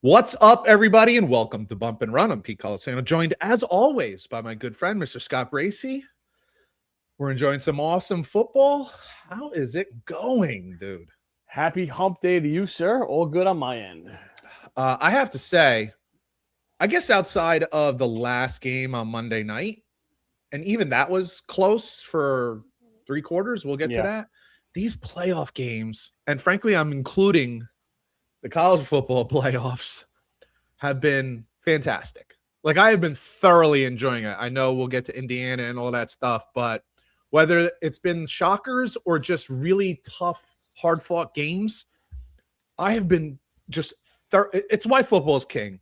What's up, everybody, and welcome to Bump and Run. I'm Pete Colasano, joined as always by my good friend, Mr. Scott Bracey. We're enjoying some awesome football. How is it going, dude? Happy hump day to you, sir. All good on my end. I have to say, I guess outside of the last game on Monday night, and even that was close for three quarters, we'll get to that. These playoff games, and frankly, I'm including the college football playoffs, have been fantastic. Like, I have been thoroughly enjoying it. I know we'll get to Indiana and all that stuff, but whether it's been shockers or just really tough, hard-fought games, I have been just it's why football is king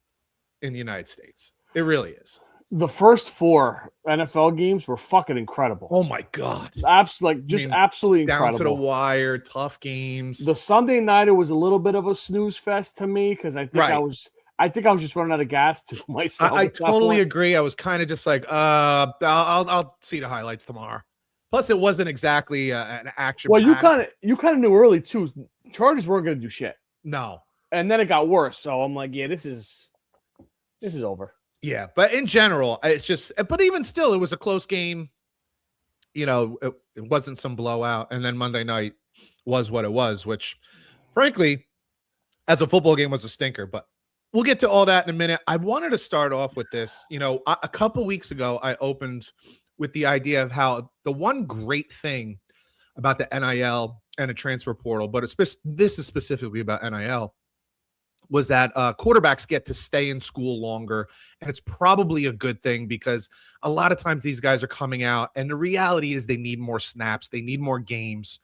in the United States. It really is. The first four NFL games were fucking incredible. Oh my God. Absolutely incredible. Down to the wire, tough games. The Sunday nighter was a little bit of a snooze fest to me because I think I was just running out of gas to myself. I totally agree. I was kind of just like, I'll see the highlights tomorrow. Plus, it wasn't exactly an action. Well, you kind of knew early too. Chargers weren't going to do shit. No. And then it got worse. So I'm like, yeah, this is over. Yeah, but in general, it's just. But even still, it was a close game. You know, it wasn't some blowout. And then Monday night was what it was, which, frankly, as a football game, was a stinker. But we'll get to all that in a minute. I wanted to start off with this. You know, a couple weeks ago, I opened with the idea of how the one great thing about the NIL and a transfer portal, but this is specifically about NIL, was that quarterbacks get to stay in school longer. And it's probably a good thing because a lot of times these guys are coming out and the reality is they need more snaps. They need more games.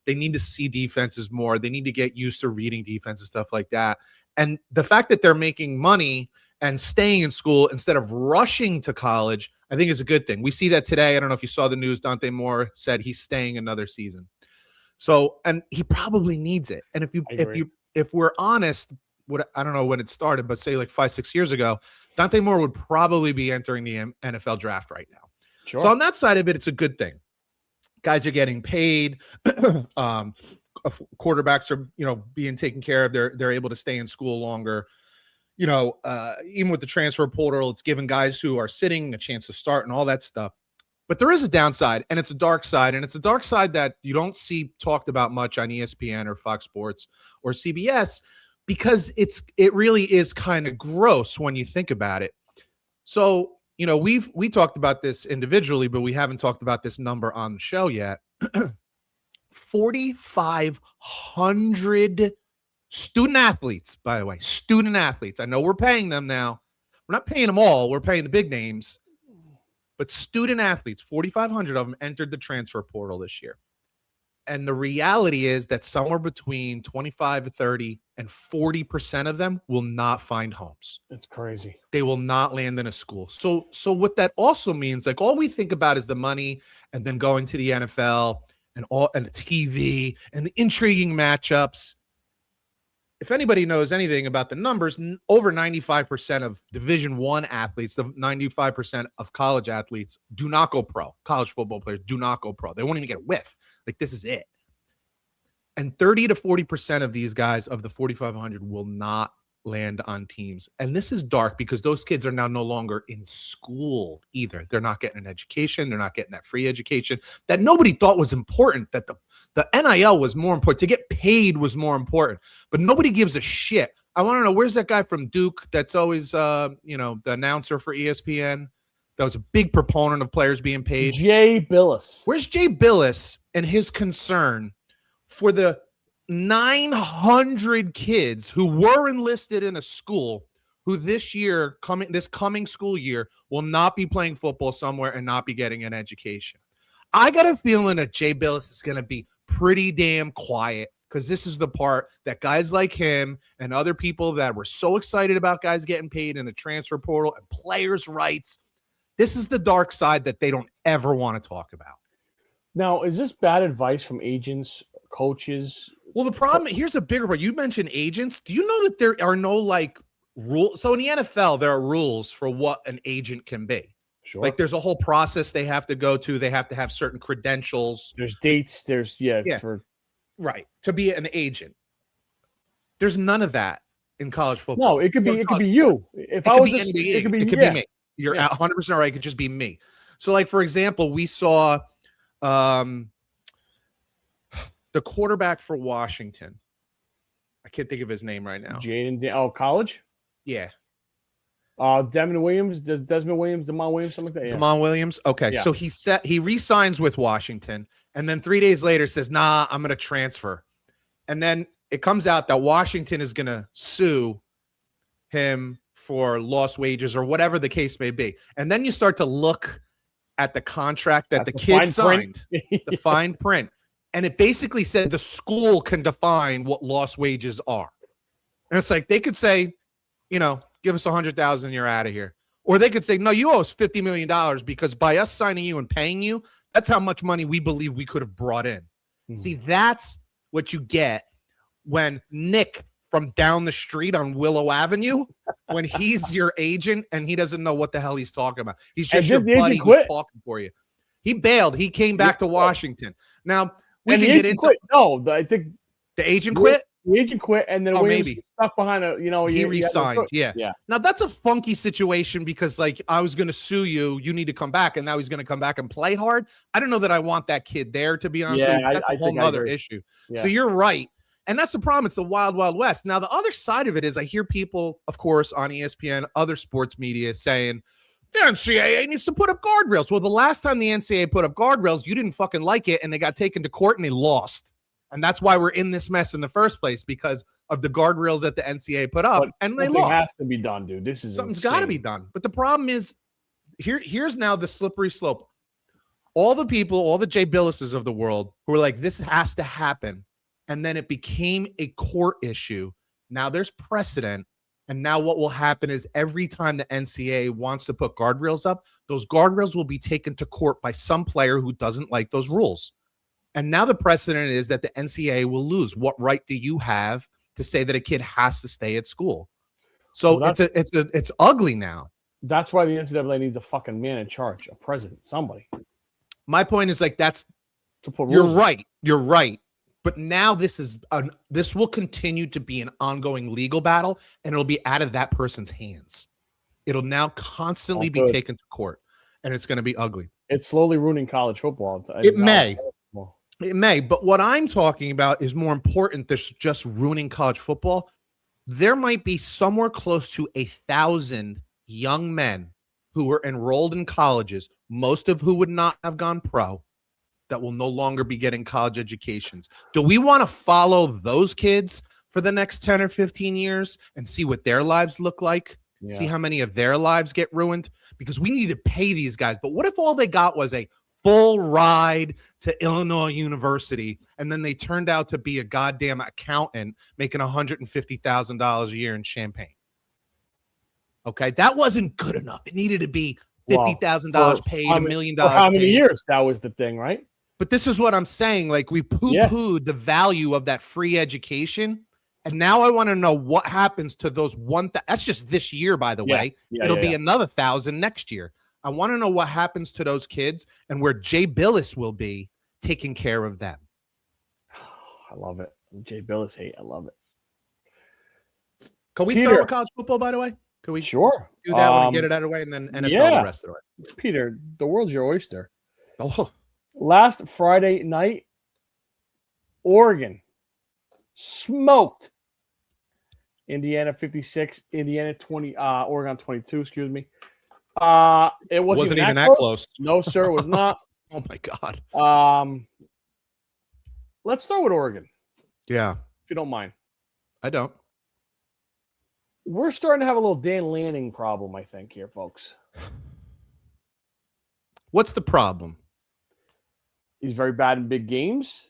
They need to see defenses more. They need to get used to reading defense and stuff like that. And the fact that they're making money and staying in school instead of rushing to college, I think is a good thing. We see that today. I don't know if you saw the news. Dante Moore said he's staying another season. So, and he probably needs it. And if we're honest, I don't know when it started, but say like 5-6 years ago, Dante Moore would probably be entering the NFL draft right now. Sure. So on that side of it, it's a good thing. Guys are getting paid. Quarterbacks are, being taken care of. They're able to stay in school longer. Even with the transfer portal, it's giving guys who are sitting a chance to start and all that stuff. But there is a downside, and it's a dark side, and it's a dark side that you don't see talked about much on ESPN or Fox Sports or CBS, because it really is kind of gross when you think about it. So, we talked about this individually, but we haven't talked about this number on the show yet. 4,500 student athletes, by the way, student athletes. I know we're paying them now. We're not paying them all. We're paying the big names. But student athletes, 4,500 of them entered the transfer portal this year. And the reality is that somewhere between 25 to 30 and 40% of them will not find homes. It's crazy. They will not land in a school. So what that also means, like, all we think about is the money and then going to the NFL and the TV and the intriguing matchups. If anybody knows anything about the numbers, over 95% of Division I athletes, the 95% of college athletes do not go pro. College football players do not go pro. They won't even get a whiff. Like, this is it. And 30 to 40% of these guys, of the 4,500, will not land on teams. And this is dark because those kids are now no longer in school either. They're not getting an education. They're not getting that free education that nobody thought was important, that the NIL was more important. To get paid was more important. But nobody gives a shit. I want to know, where's that guy from Duke that's always, the announcer for ESPN? That was a big proponent of players being paid. Jay Billis. Where's Jay Billis and his concern for the 900 kids who were enlisted in a school who this coming school year will not be playing football somewhere and not be getting an education? I got a feeling that Jay Billis is going to be pretty damn quiet, because this is the part that guys like him and other people that were so excited about guys getting paid in the transfer portal and players' rights, this is the dark side that they don't ever want to talk about. Now, is this bad advice from agents, coaches? Well, the problem, here's a bigger part. You mentioned agents. Do you know that there are no rules? So in the NFL, there are rules for what an agent can be. Sure. Like, there's a whole process they have to go to. They have to have certain credentials. There's dates. There's right, to be an agent. There's none of that in college football. No, it could be you. If I was it could be me. You're 100% right. It could just be me. So, like, for example, we saw the quarterback for Washington. I can't think of his name right now. College? Yeah. Desmond Williams, Demond Williams, something like that. Yeah. Demond Williams. Okay. Yeah. So he re-signs with Washington, and then 3 days later says, "Nah, I'm going to transfer." And then it comes out that Washington is going to sue him for lost wages or whatever the case may be. And then you start to look at the contract that the kid signed, the fine print. And it basically said the school can define what lost wages are. And it's like, they could say, give us $100,000 and you're out of here. Or they could say, no, you owe us $50 million because by us signing you and paying you, that's how much money we believe we could have brought in. See, that's what you get when Nick from down the street on Willow Avenue, when he's your agent and he doesn't know what the hell he's talking about. He's just your buddy who's talking for you. He bailed. He came back to Washington. Now, we can get into No, I think the agent quit. The agent quit, and then maybe stuck behind he re-signed. Yeah. Now that's a funky situation because, like, I was going to sue you. You need to come back, and now he's going to come back and play hard. I don't know that I want that kid there, to be honest with you. That's a whole other issue. Yeah. So you're right. And that's the problem. It's the wild, wild west. Now, the other side of it is I hear people, of course, on ESPN, other sports media saying the NCAA needs to put up guardrails. Well, the last time the NCAA put up guardrails, you didn't fucking like it, and they got taken to court and they lost. And that's why we're in this mess in the first place, because of the guardrails that the NCAA put up, and they lost. Something has to be done, dude. Something's got to be done. But the problem is, here's now the slippery slope. All the people, all the Jay Billises of the world who are like, this has to happen. And then it became a court issue. Now there's precedent. And now what will happen is every time the NCAA wants to put guardrails up, those guardrails will be taken to court by some player who doesn't like those rules. And now the precedent is that the NCAA will lose. What right do you have to say that a kid has to stay at school? So it's ugly now. That's why the NCAA needs a fucking man in charge, a president, somebody. My point is, like, you're right. You're right. But now this will continue to be an ongoing legal battle, and it'll be out of that person's hands. It'll now constantly be taken to court, and it's going to be ugly. It's slowly ruining college football. It may, but what I'm talking about is more important than just ruining college football. There might be somewhere close to 1,000 young men who were enrolled in colleges, most of who would not have gone pro, that will no longer be getting college educations. Do we want to follow those kids for the next 10 or 15 years and see what their lives look like? Yeah. See how many of their lives get ruined? Because we need to pay these guys. But what if all they got was a full ride to Illinois University, and then they turned out to be a goddamn accountant making $150,000 a year in Champaign? Okay, that wasn't good enough. It needed to be $50,000 paid, $1 million. For how many years? That was the thing, right? But this is what I'm saying. Like, we poo-pooed the value of that free education. And now I want to know what happens to those that's just this year, by the way. It'll be another 1,000 next year. I want to know what happens to those kids and where Jay Billis will be taking care of them. I love it. Jay Billis hate. I love it. Can we start with college football, by the way? Can we do that when we get it out of the way, and then NFL the rest of the way? Peter, the world's your oyster. Oh. Last Friday night, Oregon smoked Indiana 56, Indiana 20, Oregon 22, excuse me. It wasn't even that close. No, sir, it was not. Oh my God. Let's start with Oregon. Yeah. If you don't mind. I don't. We're starting to have a little Dan Lanning problem, I think, here, folks. What's the problem? He's very bad in big games.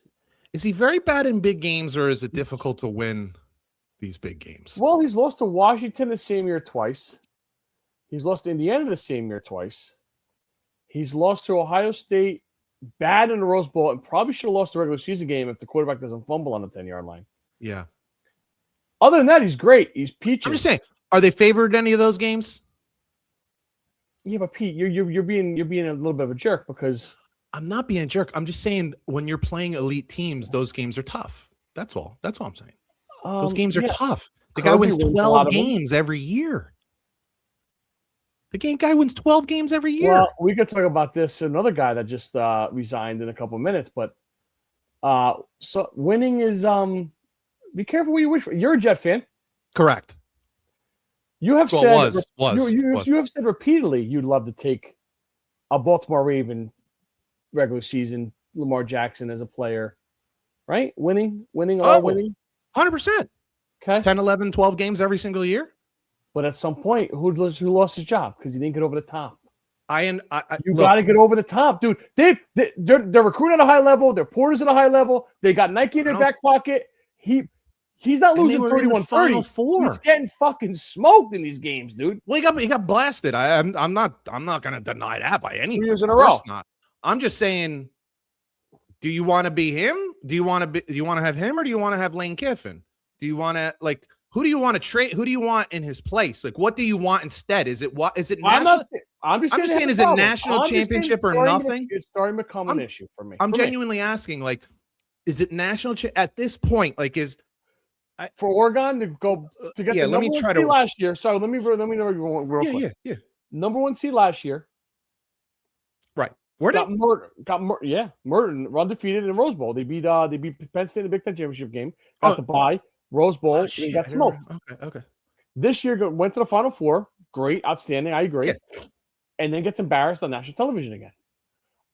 Is he very bad in big games, or is it difficult to win these big games? Well, he's lost to Washington the same year twice. He's lost to Indiana the same year twice. He's lost to Ohio State bad in the Rose Bowl, and probably should have lost the regular season game if the quarterback doesn't fumble on the 10-yard line. Yeah. Other than that, he's great. He's peachy. I'm just saying, are they favored in any of those games? Yeah, but Pete, you're being a little bit of a jerk because I'm not being a jerk. I'm just saying when you're playing elite teams, those games are tough. That's all. That's all I'm saying. Those games are tough. The guy Kirby wins wins a 12 lot of them. games every year. Guy wins 12 games every year. Well, we could talk about this. Another guy that just resigned in a couple of minutes, but so winning is be careful what you wish for. You're a Jet fan. Correct. You have Well, said was. You have said repeatedly you'd love to take a Baltimore Raven regular season Lamar Jackson as a player, right? Winning, all winning. 100%. Okay. 10, 11, 12 games every single year. But at some point, who lost his job because he didn't get over the top? You got to get over the top, dude. They're recruiting at a high level. They're porters at a high level. They got Nike in their back pocket. He's not losing 31-30. He's getting fucking smoked in these games, dude. Well, he got blasted. I'm not going to deny that by any 2 years in a row. Not. I'm just saying, do you want to be him? Do you want to have him, or do you want to have Lane Kiffin? Do you want to who do you want to trade? Who do you want in his place? What do you want instead? Is it national? I'm just saying, is it national championship or nothing? It's starting to become an issue for me. I'm genuinely asking, is it national at this point? For Oregon to go to get the number one seed last year. So let me know real quick. Yeah. Number one seed last year. Right. Where got murdered, undefeated in Rose Bowl. They beat Penn State in the Big Ten championship game. Got the bye. Rose Bowl, and he got smoked. Okay. This year went to the Final Four. Great, outstanding. I agree. Yeah. And then gets embarrassed on national television again.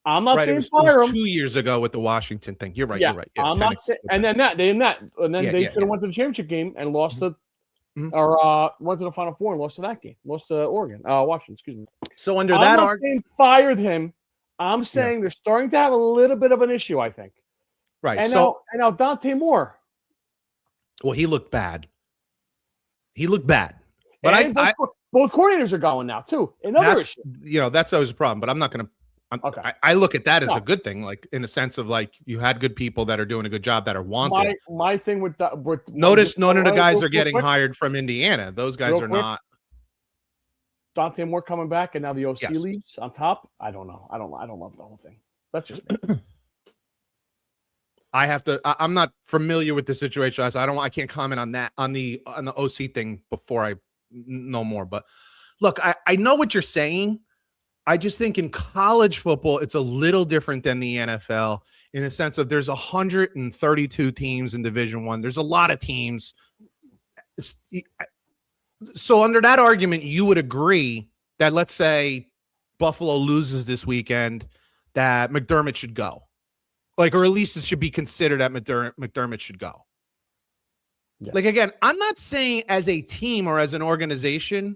I'm not saying fire him. 2 years ago with the Washington thing. You're right. Yeah, you're right. I'm not saying. And then they could have went to the championship game and lost or went to the Final Four and lost to that game. Lost to Washington. Excuse me. So under that argument, fired him. I'm saying they're starting to have a little bit of an issue. I think. Right. And so now Dante Moore. Well, he looked bad. But both coordinators are going now too. Another issue. That's always a problem. But I'm not going to. Okay. I look at that as a good thing, in a sense of you had good people that are doing a good job that are wanted. My thing with notice none of the guys are getting hired from Indiana. Those guys are not. Dante Moore coming back, and now the OC leaves on top. I don't know. I don't love the whole thing. That's just me. I'm not familiar with the situation. I can't comment on that on the OC thing before I know more. But look, I know what you're saying. I just think in college football, it's a little different than the NFL in the sense of there's 132 teams in Division I. There's a lot of teams. So under that argument, you would agree that, let's say Buffalo loses this weekend, that McDermott should go. Or at least it should be considered that McDermott should go. Yeah. Again, I'm not saying as a team or as an organization,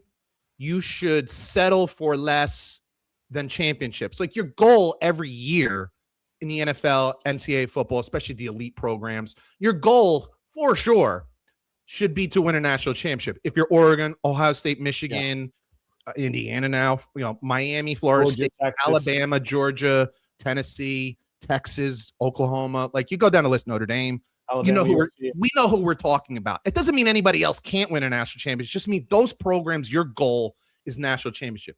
you should settle for less than championships. Your goal every year in the NFL, NCAA football, especially the elite programs, your goal for sure should be to win a national championship. If you're Oregon, Ohio State, Michigan, Indiana now, Miami, Florida State, Texas, Alabama, Georgia, Tennessee, Texas, Oklahoma, you go down the list, Notre Dame, Alabama, we know who we're talking about. It doesn't mean anybody else can't win a national championship. It just means those programs, your goal is national championship.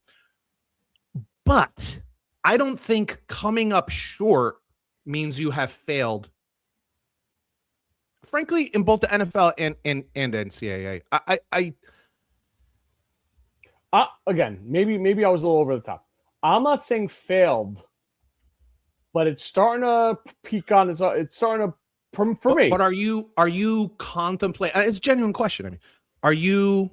But I don't think coming up short means you have failed. Frankly, in both the NFL and NCAA, again, maybe I was a little over the top. I'm not saying failed, but it's starting to peak on. It's starting to for me. But are you contemplating? It's a genuine question. I mean, are you?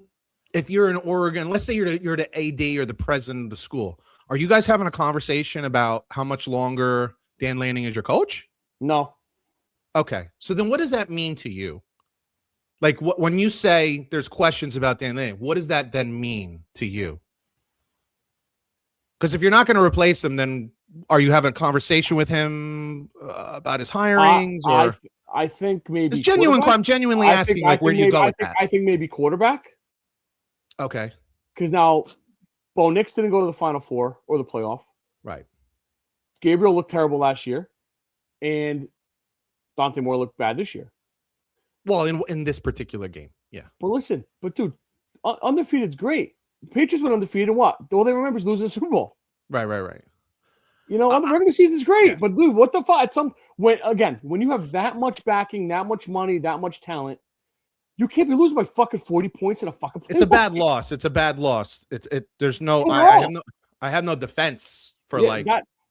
If you're in Oregon, let's say you're the AD or the president of the school. Are you guys having a conversation about how much longer Dan Lanning is your coach? No. Okay. So then what does that mean to you? When you say there's questions about Dan Lanning, what does that then mean to you? Because if you're not going to replace him, then are you having a conversation with him about his hirings? I think maybe it's genuine. I'm genuinely asking, where do you go with that? I think maybe quarterback. Okay. Because now Bo Nix didn't go to the Final Four or the playoff. Right. Gabriel looked terrible last year, and Dante Moore looked bad this year. Well, in this particular game, yeah. But dude, undefeated is great. The Patriots went undefeated, and what? All they remember is losing the Super Bowl. Right. On the regular season is great, but dude, what the fuck? When you have that much backing, that much money, that much talent, You can't be losing by fucking 40 points in a fucking playoff. It's a bad loss. It's a bad loss. There's no I have no defense for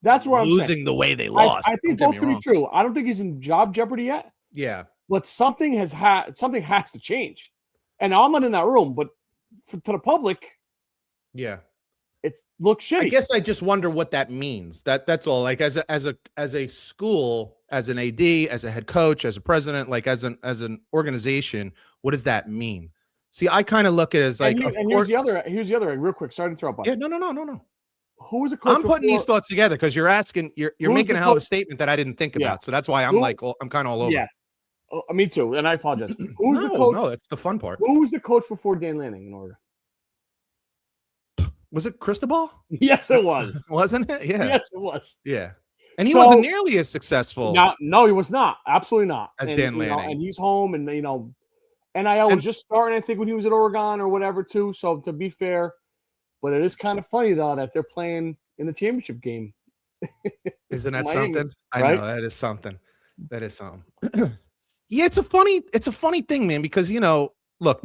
that's what I'm saying. losing the way they lost. I think both can be true. I don't think he's in job jeopardy yet. Yeah. But something has to change. And I'm not in that room, but to the public, yeah, it looks shitty. I guess I just wonder what that means. That's all. Like as a school, as an AD, as a head coach, as a president, like as an organization, what does that mean? See, I kind of look at it as like, here's the other real quick. Sorry to interrupt. Yeah, no. Who was a coach? I'm putting these thoughts together because you're making a hell of a statement that I didn't think about. So that's why I'm I'm kind of all over. Yeah, me too. And I apologize. Who's the coach? No, that's the fun part. Who was the coach before Dan Lanning in Oregon? Was it Cristobal? Yes, it was. Wasn't it? Yeah. Yes, it was. Yeah. And he wasn't nearly as successful. No, he was not. Absolutely not. As Dan Lanning. And he's home, and NIL was just starting, I think, when he was at Oregon or whatever, too. So to be fair, but it is kind of funny though that they're playing in the championship game. Isn't that Miami, something? right? I know that is something. That is something. Yeah, it's a funny thing, man, because look,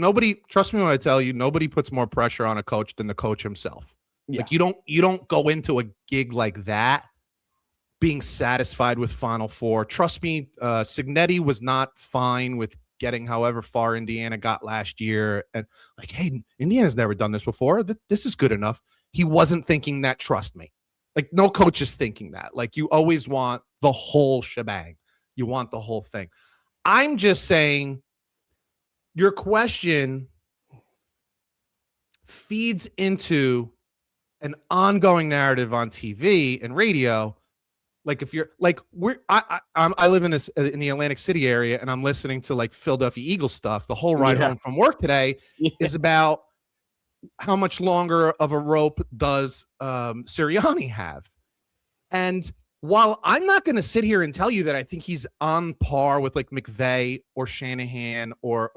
trust me when I tell you, nobody puts more pressure on a coach than the coach himself. Yeah. Like you don't go into a gig like that being satisfied with Final Four. Trust me, Signetti was not fine with getting however far Indiana got last year. And like, hey, Indiana's never done this before. This is good enough. He wasn't thinking that, trust me. Like, no coach is thinking that. Like, you always want the whole shebang. You want the whole thing. I'm just saying your question feeds into an ongoing narrative on TV and radio. Like if you're like I live in the Atlantic City area, and I'm listening to like Philadelphia Eagles stuff. The whole ride home from work today is about how much longer of a rope does Sirianni have. And while I'm not going to sit here and tell you that I think he's on par with like McVay or Shanahan or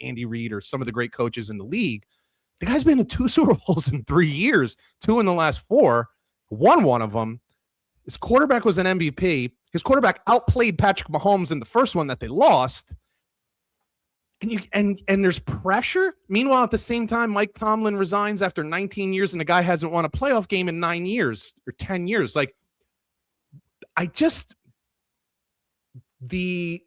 Andy Reid or some of the great coaches in the league, the guy's been to 2 Super Bowls in 3 years, 2 in the last 4, won one of them. His quarterback was an MVP. His quarterback outplayed Patrick Mahomes in the first one that they lost. And there's pressure. Meanwhile, at the same time, Mike Tomlin resigns after 19 years, and the guy hasn't won a playoff game in 9 years or 10 years. Like, the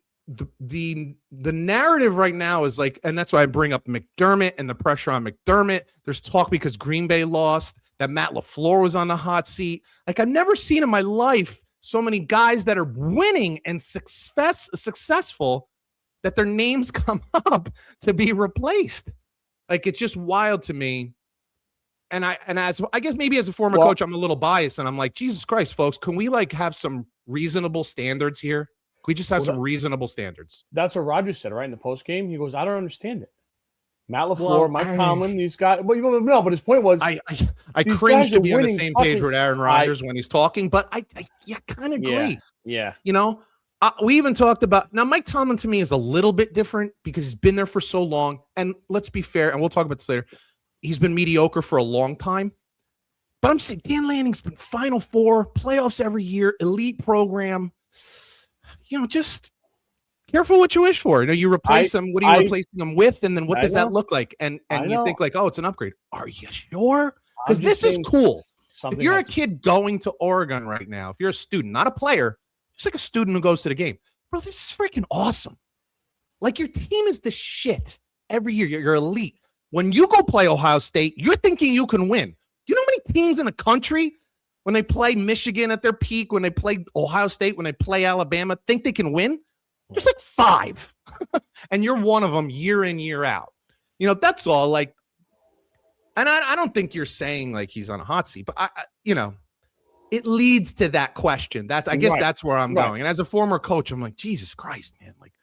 narrative right now is like, and that's why I bring up McDermott and the pressure on McDermott. There's talk because Green Bay lost that Matt LaFleur was on the hot seat. Like, I've never seen in my life so many guys that are winning and successful that their names come up to be replaced. Like, it's just wild to me. And I guess maybe as a former coach, I'm a little biased, and I'm like, Jesus Christ, folks, can we like have some reasonable standards here? Can we just have some reasonable standards? That's what Rodgers said, right? In the post game, he goes, I don't understand it. Matt LaFleur, Mike Tomlin, these guys. But but his point was, I cringe to be on the same page with Aaron Rodgers when he's talking, but I kind of agree. Yeah. We even talked about, now Mike Tomlin to me is a little bit different because he's been there for so long. And let's be fair, and we'll talk about this later. He's been mediocre for a long time. But I'm saying Dan Lanning's been Final Four, playoffs every year, elite program. Just careful what you wish for. You replace them. What are you replacing them with? And then what does that look like? And you think like, oh, it's an upgrade. Are you sure? Because this is cool. If you're a kid going to Oregon right now, if you're a student, not a player, just like a student who goes to the game, bro, this is freaking awesome. Like, your team is the shit every year. You're elite. When you go play Ohio State, you're thinking you can win. Do you know how many teams in the country, when they play Michigan at their peak, when they play Ohio State, when they play Alabama, think they can win? There's like 5. And you're one of them year in, year out. That's all. Like, and I don't think you're saying like he's on a hot seat, but it leads to that question. I guess that's where I'm going. And as a former coach, I'm like, Jesus Christ, man. Like,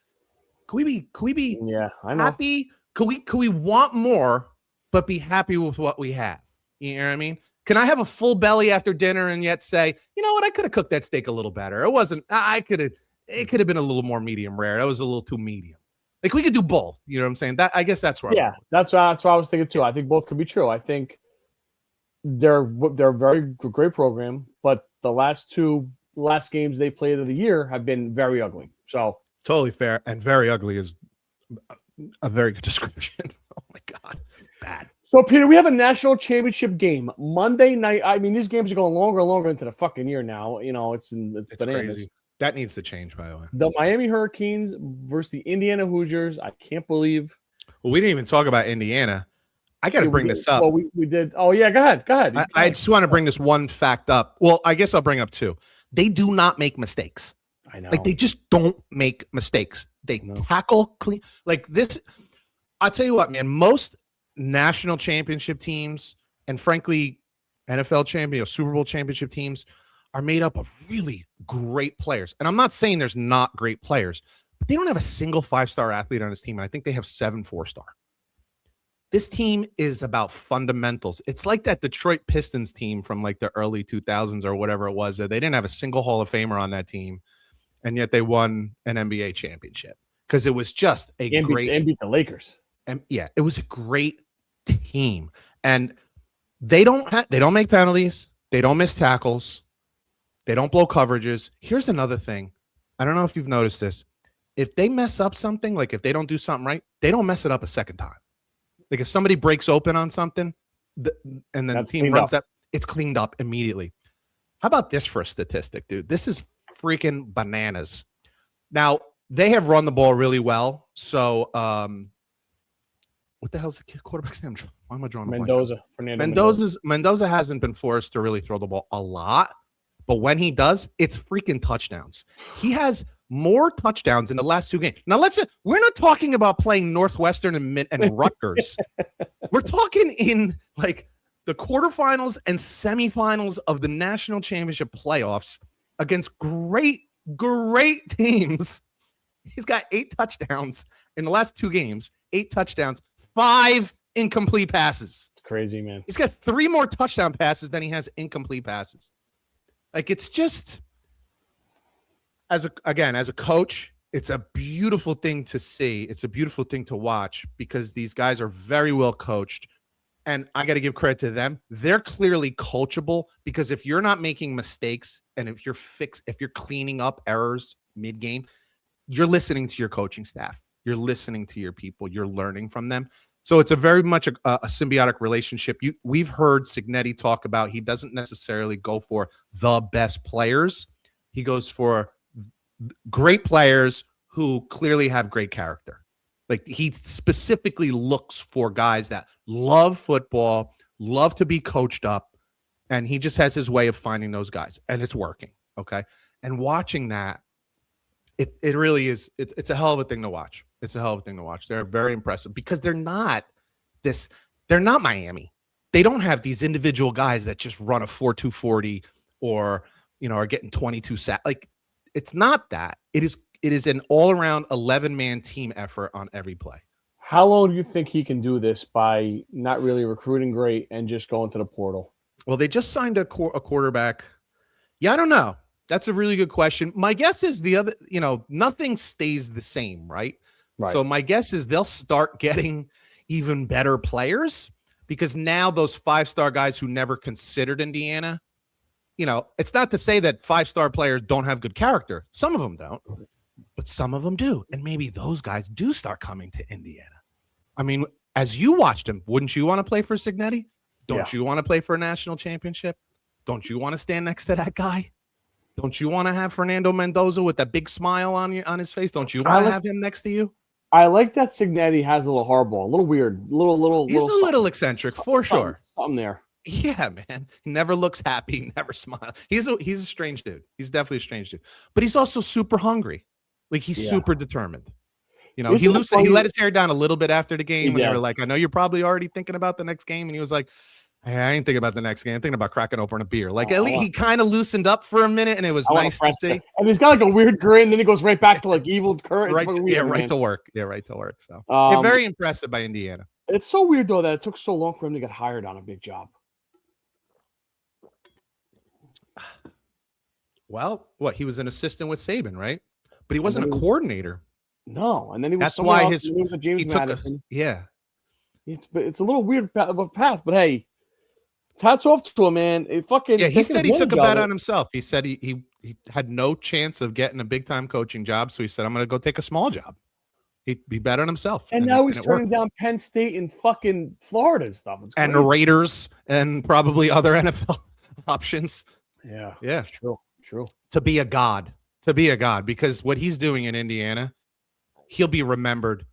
can we be happy? Could we want more, but be happy with what we have? You know what I mean? Can I have a full belly after dinner and yet say, you know what? I could have cooked that steak a little better. It could have been a little more medium rare. That was a little too medium. Like, we could do both. You know what I'm saying? I guess that's where I'm that's what I was thinking too. I think both could be true. I think they're a very great program, but the last games they played of the year have been very ugly. So totally fair, and very ugly is A very good description. Oh my God, bad. So, Peter, we have a national championship game Monday night. I mean, these games are going longer and longer into the fucking year now. You know, it's bananas. Crazy. That needs to change, by the way. The Miami Hurricanes versus the Indiana Hoosiers. I can't believe. Well, we didn't even talk about Indiana. I got to bring this up. Well, we did. Oh, yeah, go ahead. I just want to bring this one fact up. Well, I guess I'll bring up two. They do not make mistakes. I know. Like, they just don't make mistakes. They tackle clean. Like this, I'll tell you what, man, most national championship teams and frankly NFL champion or Super Bowl championship teams are made up of really great players. And I'm not saying there's not great players, but they don't have a single 5-star athlete on this team. And I think they have 7 4-star. This team is about fundamentals. It's like that Detroit Pistons team from like the early 2000s or whatever it was, that they didn't have a single Hall of Famer on that team. And yet they won an NBA championship because it was just a great and beat the Lakers. And yeah, it was a great team. And they don't make penalties. They don't miss tackles. They don't blow coverages. Here's another thing. I don't know if you've noticed this. If they mess up something, like if they don't do something right, they don't mess it up a second time. Like if somebody breaks open on something and then the team runs that, it's cleaned up immediately. How about this for a statistic, dude? This is freaking bananas. Now, they have run the ball really well. So, what the hell's the quarterback's name? Why am I drawing Mendoza? Mendoza hasn't been forced to really throw the ball a lot, but when he does, it's freaking touchdowns. He has more touchdowns in the last 2 games. Now, we're not talking about playing Northwestern and Rutgers. We're talking in like the quarterfinals and semifinals of the national championship playoffs against great teams. He's got 8 touchdowns in the last 2 games, 8 touchdowns, 5 incomplete passes. It's crazy, man. He's got 3 more touchdown passes than he has incomplete passes. Like, it's just, as a coach, it's a beautiful thing to see. It's a beautiful thing to watch because these guys are very well coached. And I got to give credit to them. They're clearly coachable because if you're not making mistakes and if you're cleaning up errors mid-game, you're listening to your coaching staff. You're listening to your people. You're learning from them. So it's a very much a symbiotic relationship. We've heard Cignetti talk about he doesn't necessarily go for the best players. He goes for great players who clearly have great character. Like he specifically looks for guys that love football, love to be coached up, and he just has his way of finding those guys, and it's working. Okay, and watching that, it really is. It's a hell of a thing to watch. It's a hell of a thing to watch. They're very impressive because they're not Miami. They don't have these individual guys that just run a 4.2 40 or are getting 22 sacks. Like it's not that. It is an all-around 11-man team effort on every play. How long do you think he can do this by not really recruiting great and just going to the portal? Well, they just signed a quarterback. Yeah, I don't know. That's a really good question. My guess is nothing stays the same, right? Right. So my guess is they'll start getting even better players because now those 5-star guys who never considered Indiana, it's not to say that 5-star players don't have good character. Some of them don't. But some of them do. And maybe those guys do start coming to Indiana. I mean, as you watched him, wouldn't you want to play for Cignetti? Don't you want to play for a national championship? Don't you want to stand next to that guy? Don't you want to have Fernando Mendoza with that big smile on his face? Don't you want to have him next to you? I like that Cignetti has a little hardball, a little weird, little. He's a little eccentric for sure. Something there. Yeah, man. He never looks happy, never smiles. He's a strange dude. He's definitely a strange dude. But he's also super hungry. Like he's super determined. He let his hair down a little bit after the game when they were like, I know you're probably already thinking about the next game. And he was like, hey, I ain't thinking about the next game. I'm thinking about cracking open a beer. Like at least he kind of loosened up for a minute and it was nice to see. And he's got like a weird grin. Then he goes right back to like evil current. Right to work. Yeah, right to work. So very impressive by Indiana. It's so weird though that it took so long for him to get hired on a big job. Well, he was an assistant with Saban, right? But he wasn't a coordinator. No, and then he was. That's why he was a James Madison. It's a little weird of a path, but hey, hats off to him, man. He said he took a bet on himself. He said he had no chance of getting a big time coaching job, so he said, "I'm going to go take a small job." He'd be better on himself. And now he's it turning worked. down Penn State and fucking Florida and stuff. It's And the crazy. Raiders and probably other NFL options. Yeah, Yeah. it's true. True. To be a god, because what he's doing in Indiana, he'll be remembered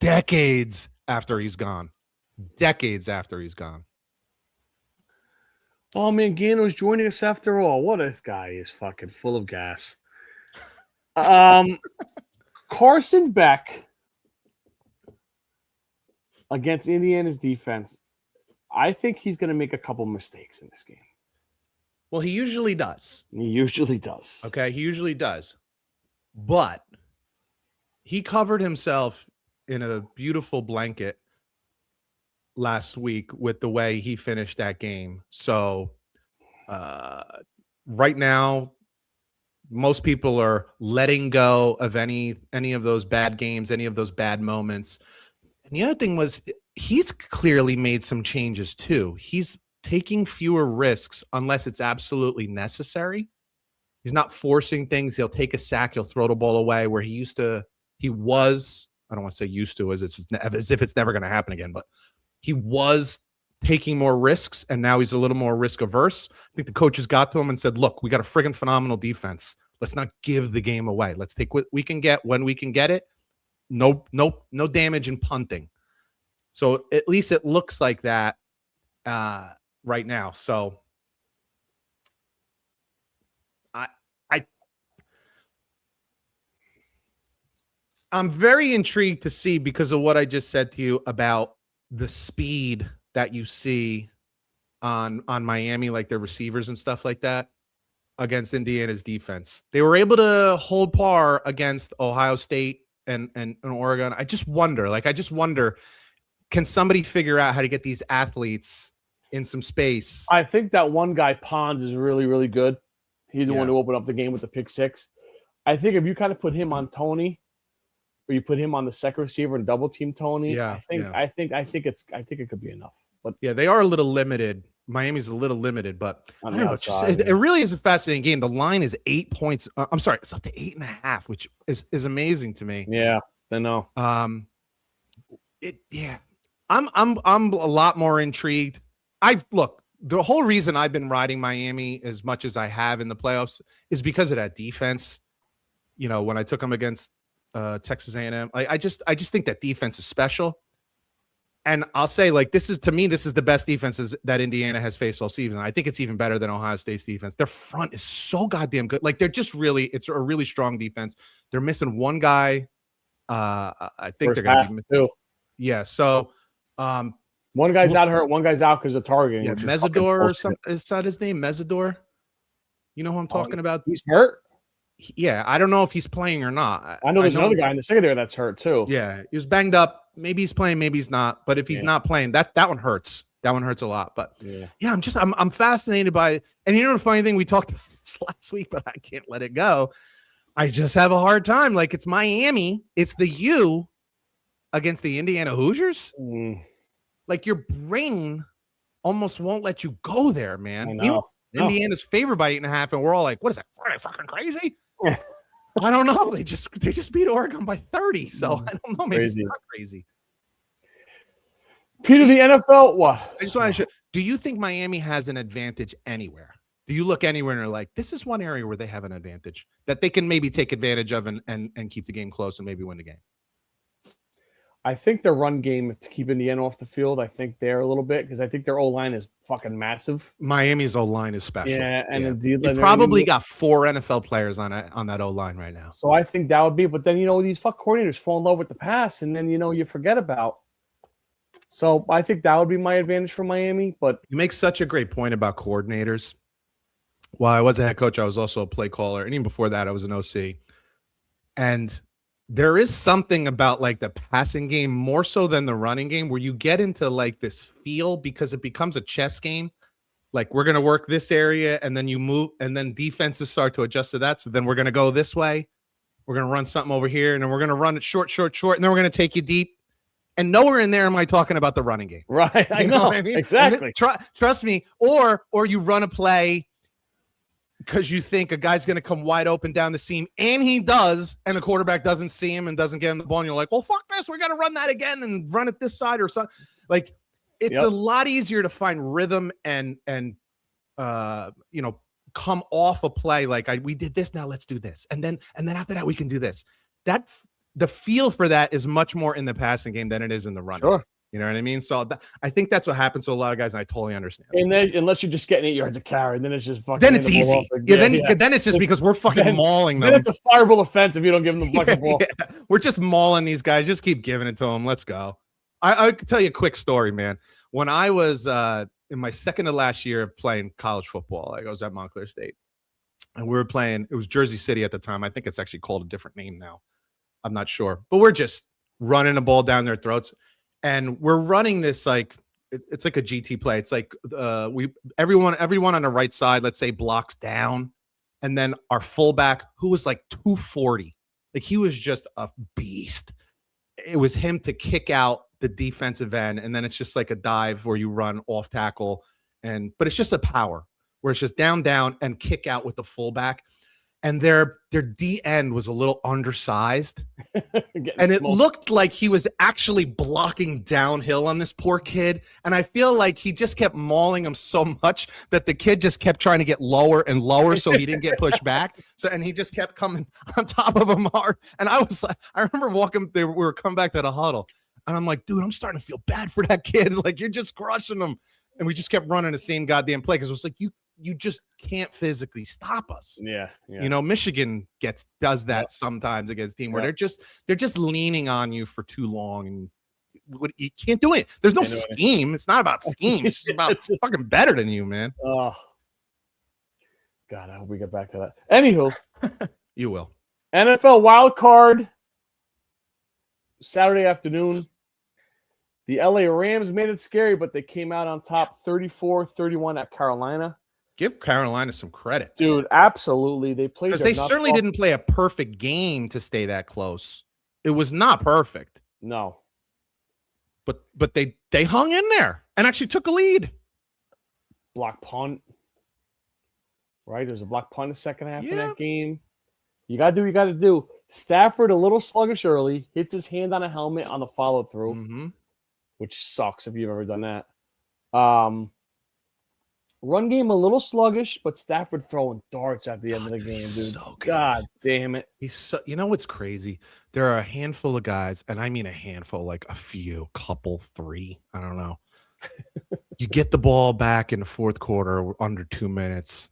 decades after he's gone. Oh man, Gano's joining us after all. What this guy is fucking full of gas. Carson Beck against Indiana's defense. I think he's going to make a couple mistakes in this game. Well, he usually does. He usually does. Okay, he usually does. But he covered himself in a beautiful blanket last week with the way he finished that game. So right now, most people are letting go of any of those bad games, any of those bad moments. And the other thing was he's clearly made some changes too. He's taking fewer risks unless it's absolutely necessary. He's not forcing things. He'll take a sack. He'll throw the ball away where I don't want to say used to as if it's never going to happen again, but he was taking more risks and now he's a little more risk averse. I think the coaches got to him and said, look, we got a friggin' phenomenal defense. Let's not give the game away. Let's take what we can get when we can get it. No damage in punting. So at least it looks like that right now. So I'm very intrigued to see, because of what I just said to you about the speed that you see on Miami, like their receivers and stuff like that, against Indiana's defense. They were able to hold par against Ohio State and Oregon. I just wonder, can somebody figure out how to get these athletes in some space? I think that one guy, Pons, is really, really good. He's the one who opened up the game with the pick six. I think if you kind of put him on Tony, or you put him on the second receiver and double team Tony, I think it could be enough. But yeah, they are a little limited. Miami's a little limited, but I don't know. It really is a fascinating game. The line is 8 points. I'm sorry, it's up to 8.5, which is amazing to me. Yeah, I know. I'm a lot more intrigued. The whole reason I've been riding Miami as much as I have in the playoffs is because of that defense. You know, when I took them against Texas A&M, I just think that defense is special. And I'll say, like, this is the best defenses that Indiana has faced all season. I think it's even better than Ohio State's defense. Their front is so goddamn good. Like, it's a really strong defense. They're missing one guy. I think they're going to be two. Yeah. So, one guy's out hurt. One guy's out because of targeting. Yeah, Mesidor or something. Is that his name? Mesidor? You know who I'm talking about? He's hurt. Yeah, I don't know if he's playing or not. I know there's another guy in the secondary that's hurt too. Yeah, he was banged up. Maybe he's playing, maybe he's not. But if he's not playing, that one hurts. That one hurts a lot. But I'm fascinated by it. And you know the funny thing, we talked about this last week, but I can't let it go. I just have a hard time. Like, it's Miami, it's the U against the Indiana Hoosiers. Like, your brain almost won't let you go there, man. I know. Indiana's favored by 8.5, and we're all like, what is that? Are they fucking crazy? I don't know. They just beat Oregon by 30. So I don't know. Maybe it's not crazy. Peter, the NFL, what? I just want to do you think Miami has an advantage anywhere? Do you look anywhere and are like, this is one area where they have an advantage that they can maybe take advantage of and keep the game close and maybe win the game? I think their run game to keep Indiana off the field, I think they're a little bit, because I think their O-line is fucking massive. Miami's O-line is special. Yeah, and they probably got 4 NFL players on that O-line right now. So I think that would be, but then, these fuck coordinators fall in love with the pass, and then, you forget about. So I think that would be my advantage for Miami. But you make such a great point about coordinators. While I was a head coach, I was also a play caller. And even before that, I was an OC. And there is something about, like, the passing game more so than the running game where you get into, like, this feel, because it becomes a chess game. Like, we're going to work this area and then you move, and then defenses start to adjust to that. So then we're going to go this way. We're going to run something over here, and then we're going to run it short, and then we're going to take you deep. And nowhere in there am I talking about the running game. Right. I know what I mean? Exactly. Trust me. Or you run a play because you think a guy's going to come wide open down the seam, and he does, and the quarterback doesn't see him and doesn't get him the ball, and you're like, well, fuck this, we got to run that again and run it this side or something. Like, it's a lot easier to find rhythm and come off a play like we did this, now let's do this, and then after that we can do this. That the feel for that is much more in the passing game than it is in the running. Sure. You know what I mean? So I think that's what happens to a lot of guys, and I totally understand. And then, unless you're just getting 8 yards of carry, then it's just fucking. Then it's easy. Then it's just because we're fucking mauling them. Then it's a fireable offense if you don't give them the fucking ball. Yeah. We're just mauling these guys. Just keep giving it to them. Let's go. I could tell you a quick story, man. When I was in my second to last year of playing college football, like I was at Montclair State, and we were playing. It was Jersey City at the time. I think it's actually called a different name now. I'm not sure, but we're just running the ball down their throats. And we're running this like it's like a GT play. It's like everyone on the right side, let's say, blocks down, and then our fullback, who was like 240, like he was just a beast. It was him to kick out the defensive end, and then it's just like a dive where you run off tackle, but it's just a power where it's just down and kick out with the fullback. And their D end was a little undersized, and it looked like he was actually blocking downhill on this poor kid. And I feel like he just kept mauling him so much that the kid just kept trying to get lower and lower, so he didn't get pushed back. And he just kept coming on top of him hard. And I was like, I remember walking there, we were coming back to the huddle, and I'm like, dude, I'm starting to feel bad for that kid. Like, you're just crushing him. And we just kept running the same goddamn play because it was like you just can't physically stop us. Yeah. You know, Michigan does that sometimes against team where they're just leaning on you for too long, and you can't do it. There's no scheme. It's not about scheme. It's just about fucking better than you, man. Oh, God, I hope we get back to that. Anywho, you will. NFL wild card Saturday afternoon. The LA Rams made it scary, but they came out on top 34-31 at Carolina. Give Carolina some credit. Dude, absolutely. They played because they certainly didn't play a perfect game to stay that close. It was not perfect. No. But they hung in there and actually took a lead. Block punt. Right? There's a block punt in the second half of that game. You got to do what you got to do. Stafford, a little sluggish early, hits his hand on a helmet on the follow-through, which sucks if you've ever done that. Run game a little sluggish, but Stafford throwing darts at the end of the game, dude. So good. God damn it. You know what's crazy? There are a handful of guys, and I mean a handful, like a few, couple, 3, I don't know. You get the ball back in the fourth quarter under 2 minutes.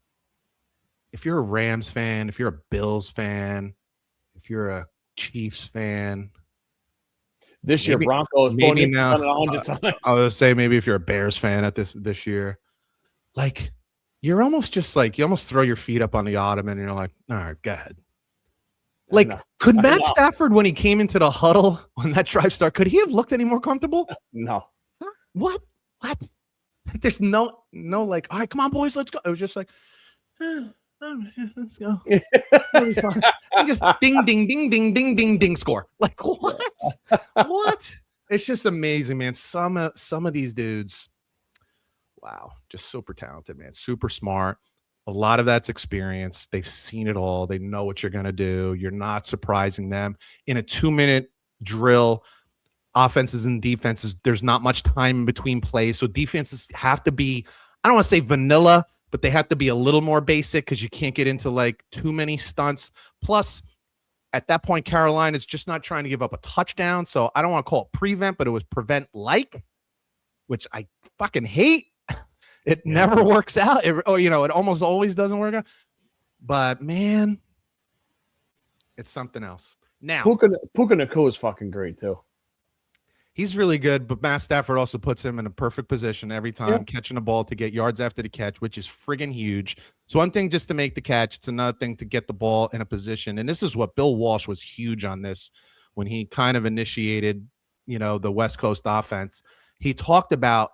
If you're a Rams fan, if you're a Bills fan, if you're a Chiefs fan, this year Broncos maybe now 100 times. I was say maybe if you're a Bears fan at this year. Like, you're almost just like, you almost throw your feet up on the ottoman and you're like, all right, go ahead. Like, could Matt Stafford, when he came into the huddle, when that drive started, could he have looked any more comfortable? No. What? There's no, like, all right, come on, boys, let's go. It was just like, let's go. It'll be fine. And just ding, ding, ding, ding, ding, ding, ding, score. Like, what? What? It's just amazing, man. Some of these dudes, wow, just super talented, man. Super smart. A lot of that's experience. They've seen it all. They know what you're going to do. You're not surprising them. In a 2-minute drill, offenses and defenses, there's not much time in between plays. So defenses have to be, I don't want to say vanilla, but they have to be a little more basic because you can't get into like too many stunts. Plus, at that point, Carolina's just not trying to give up a touchdown. So I don't want to call it prevent, but it was prevent-like, which I fucking hate. It never works out. It almost always doesn't work out. But, man, it's something else. Now, Puka Nacua is fucking great, too. He's really good, but Matt Stafford also puts him in a perfect position every time, catching a ball to get yards after the catch, which is friggin' huge. It's one thing just to make the catch. It's another thing to get the ball in a position. And this is what Bill Walsh was huge on this when he kind of initiated, the West Coast offense. He talked about,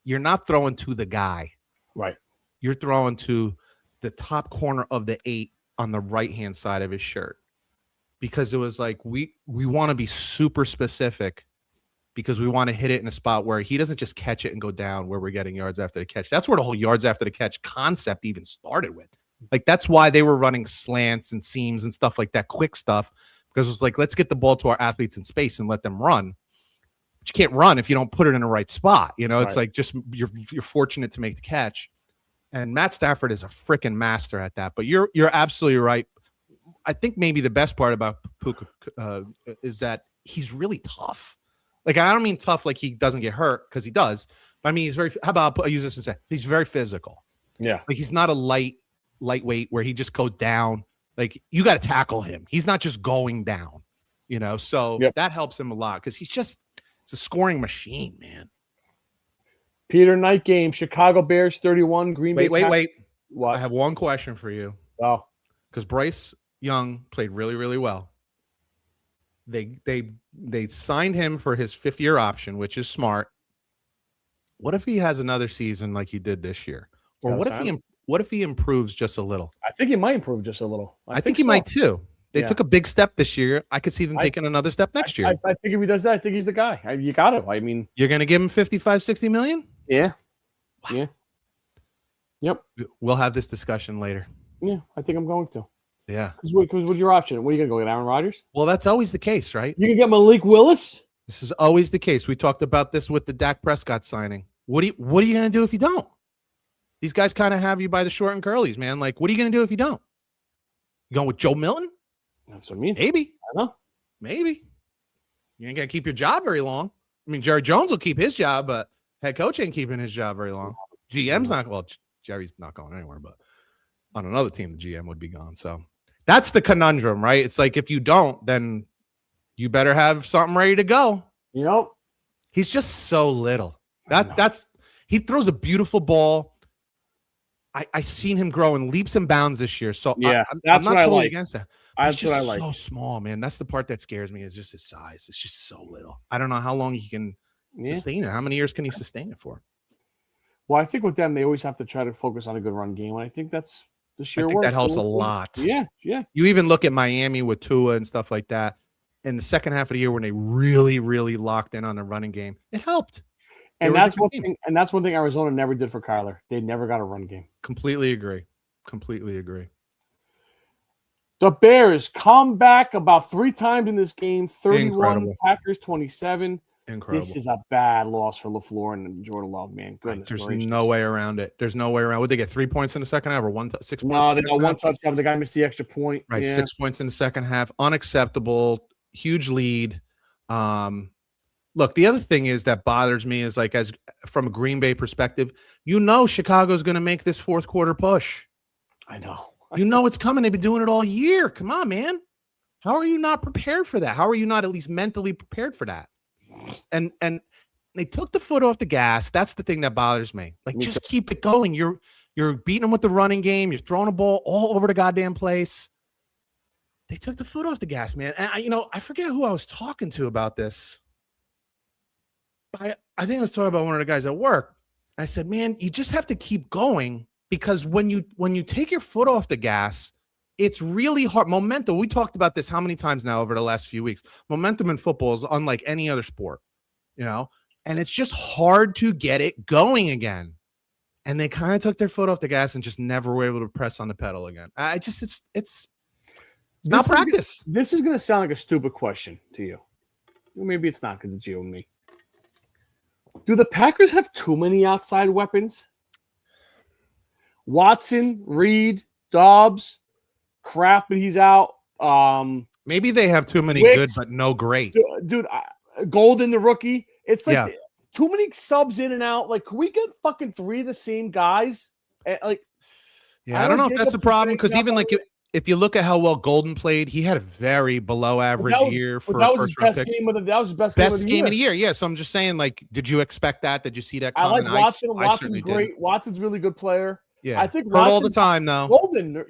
you're not throwing to the guy. Right. You're throwing to the top corner of the 8 on the right-hand side of his shirt. Because it was like, we want to be super specific because we want to hit it in a spot where he doesn't just catch it and go down where we're getting yards after the catch. That's where the whole yards after the catch concept even started with. Like that's why they were running slants and seams and stuff like that, quick stuff, because it was like, let's get the ball to our athletes in space and let them run. But you can't run if you don't put it in the right spot. You know, it's like just you're fortunate to make the catch. And Matt Stafford is a freaking master at that. But you're absolutely right. I think maybe the best part about Puka is that he's really tough. Like, I don't mean tough like he doesn't get hurt, because he does. But I mean, he's very, how about I use this and say, he's very physical. Yeah. Like, he's not a lightweight where he just goes down. Like, you got to tackle him. He's not just going down, you know? So that helps him a lot, because it's a scoring machine, man. Peter, night game, Chicago Bears 31, Green Bay. Wait. What? I have one question for you. Oh. Because Bryce Young played really, really well. They signed him for his 5th-year option, which is smart. What if he has another season like he did this year? Or what if he improves just a little? I think he might improve just a little. I think he might too. They took a big step this year. I could see them taking another step next year. I think if he does that, I think he's the guy. You got to. I mean, you're going to give him 55, 60 million? Yeah. Wow. Yeah. Yep. We'll have this discussion later. Yeah, I think I'm going to. Yeah. Because what's your option? What are you going to go get, Aaron Rodgers? Well, that's always the case, right? You can get Malik Willis? This is always the case. We talked about this with the Dak Prescott signing. What are you going to do if you don't? These guys kind of have you by the short and curlies, man. Like, what are you going to do if you don't? You going with Joe Milton? That's what I mean. Maybe. I know. Maybe. You ain't going to keep your job very long. I mean, Jerry Jones will keep his job, but head coach ain't keeping his job very long. GM's not, well, Jerry's not going anywhere, but on another team, the GM would be gone. So that's the conundrum, right? It's like, if you don't, then you better have something ready to go. Yep. He's just so little. He throws a beautiful ball. I seen him grow in leaps and bounds this year. So yeah, I'm not totally against that. That's what I like. So small, man. That's the part that scares me, is just his size. It's just so little. I don't know how long he can sustain it. How many years can he sustain it for? Well, I think with them, they always have to try to focus on a good run game. And I think that's the sheer I think that helps a lot. Yeah. You even look at Miami with Tua and stuff like that. In the second half of the year, when they really, really locked in on the running game, it helped. And that's one thing. And that's one thing Arizona never did for Kyler. They never got a run game. Completely agree. The Bears come back about 3 times in this game. 31, Incredible. Packers 27. Incredible. This is a bad loss for LaFleur and Jordan Love, man. Goodness There's gracious. no way around it. There's no way around. Would they get 3 points in the second half or 6 points? No, they got 1 touchdown. The guy missed the extra point. Right, yeah. 6 points in the second half. Unacceptable. Huge lead. Look, the other thing is that bothers me is, like, as from a Green Bay perspective, Chicago's going to make this fourth quarter push. I know. It's coming. They've been doing it all year. Come on, man. How are you not prepared for that? How are you not at least mentally prepared for that? And they took the foot off the gas. That's the thing that bothers me. Like, just keep it going. You're beating them with the running game. You're throwing a ball all over the goddamn place. They took the foot off the gas, man. And I forget who I was talking to about this. I think I was talking about one of the guys at work. I said, man, you just have to keep going, because when you take your foot off the gas, it's really hard. Momentum. We talked about this how many times now over the last few weeks. Momentum in football is unlike any other sport, and it's just hard to get it going again. And they kind of took their foot off the gas and just never were able to press on the pedal again. It's not practice. This is going to sound like a stupid question to you. Well, maybe it's not, because it's you and me. Do the Packers have too many outside weapons? Watson, Reed, Dobbs, Kraft, but he's out. Maybe they have too many Wicks, good, but no great. Dude, Golden, the rookie. It's like too many subs in and out. Like, can we get fucking 3 of the same guys? I don't know if that's a problem, because even like if you look at how well Golden played, he had a very below average year for that a was first his round best pick. game that was his best game of the year. Yeah, so I'm just saying, like, did you expect that? Did you see that coming? I like Watson. Watson's great. Didn't. Watson's a really good player. Yeah, I think hurt all the time though. Golden.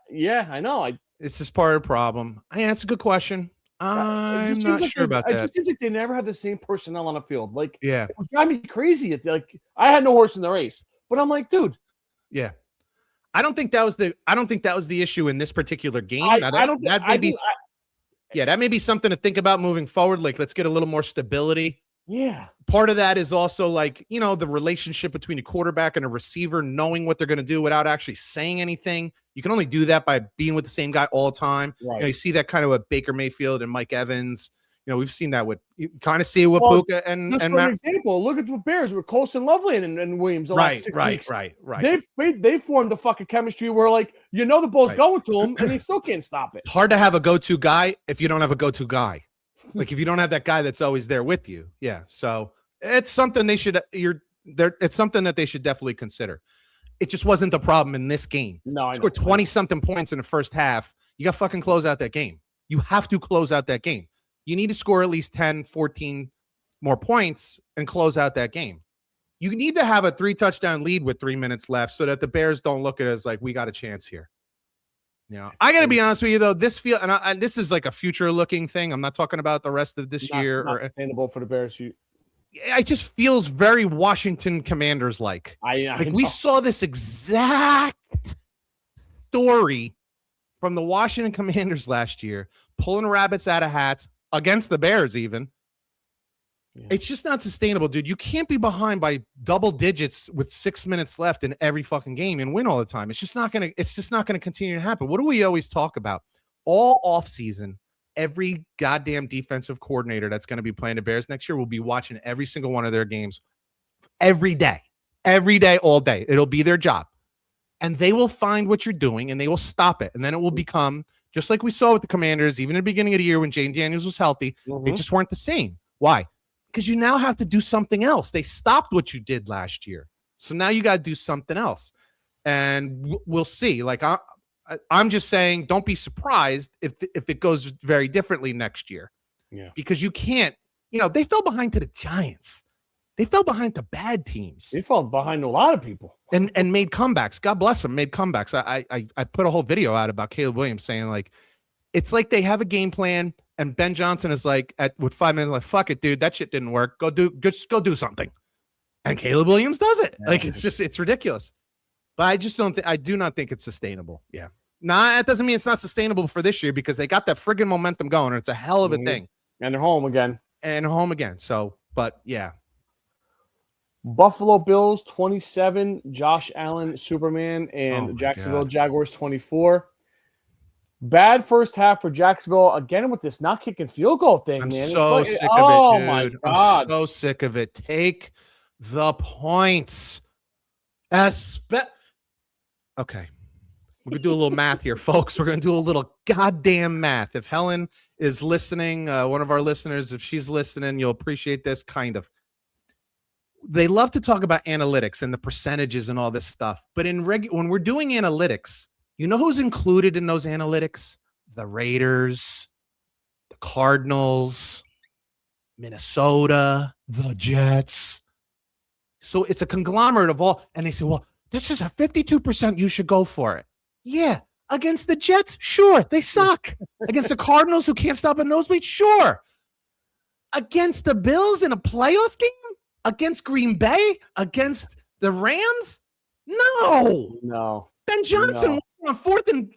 Yeah, I know. It's just part of the problem. Yeah, it's a good question. I'm not sure about that. It just seems like they never had the same personnel on the field. Like, it was driving me crazy. Like, I had no horse in the race, but I'm like, dude. Yeah. I don't think that was the issue in this particular game. That may be something to think about moving forward. Like, let's get a little more stability Yeah. Part of that is also like, the relationship between a quarterback and a receiver, knowing what they're going to do without actually saying anything. You can only do that by being with the same guy all the time. Right. You see that kind of with Baker Mayfield and Mike Evans. We've seen that you kind of see it with Puka and just for an example, look at the Bears with Colson Lovely and Williams the last 6 weeks. Right. They formed the fucking chemistry where the ball's going to him and they still can't stop it. It's hard to have a go-to guy if you don't have a go-to guy. Like if you don't have that guy that's always there with you. Yeah. So it's something it's something that they should definitely consider. It just wasn't the problem in this game. No, I scored 20 something points in the first half. You got to fucking close out that game. You have to close out that game. You need to score at least 10, 14 more points and close out that game. You need to have a 3-touchdown lead with 3 minutes left so that the Bears don't look at it as like, we got a chance here. I got to be honest with you though. This this is like a future-looking thing. I'm not talking about the rest of this year or sustainable for the Bears. It just feels very Washington Commanders like. We saw this exact story from the Washington Commanders last year, pulling rabbits out of hats against the Bears even. Yeah. It's just not sustainable, dude. You can't be behind by double digits with 6 minutes left in every fucking game and win all the time. It's just not gonna continue to happen. What do we always talk about? All offseason, every goddamn defensive coordinator that's going to be playing the Bears next year will be watching every single one of their games every day, all day. It'll be their job. And they will find what you're doing and they will stop it. And then it will become just like we saw with the Commanders, even at the beginning of the year when Jane Daniels was healthy, they just weren't the same. Why? Because you now have to do something else. They stopped what you did last year. So now you got to do something else. And we'll see. Like, I'm just saying, don't be surprised if it goes very differently next year. Yeah. Because you can't, they fell behind to the Giants. They fell behind to bad teams. They fell behind a lot of people. And made comebacks. God bless them, made comebacks. I put a whole video out about Caleb Williams saying, like, it's like they have a game plan and Ben Johnson is like, with 5 minutes, like, fuck it, dude, that shit didn't work. Go do something. And Caleb Williams does it. Yeah. Like, it's ridiculous. But I do not think it's sustainable. Yeah. Nah, that doesn't mean it's not sustainable for this year because they got that friggin' momentum going. And it's a hell of a thing. And they're home again. So, but yeah. Buffalo Bills 27, Josh Allen, Superman, and Jacksonville Jaguars 24. Bad first half for Jacksonville again with this not kicking field goal thing, I'm man. So sick of it, oh dude. My God. I'm so sick of it. Take the points. Okay. We're going to do a little math here, folks. We're going to do a little goddamn math. If Helen is listening, one of our listeners, if she's listening, you'll appreciate this kind of. They love to talk about analytics and the percentages and all this stuff. But when we're doing analytics, you know who's included in those analytics? The Raiders, the Cardinals, Minnesota, the Jets. So it's a conglomerate of all. And they say, well, this is a 52%. You should go for it. Yeah. Against the Jets? Sure. They suck. Against the Cardinals who can't stop a nosebleed? Sure. Against the Bills in a playoff game? Against Green Bay? Against the Rams? No. Ben Johnson on fourth and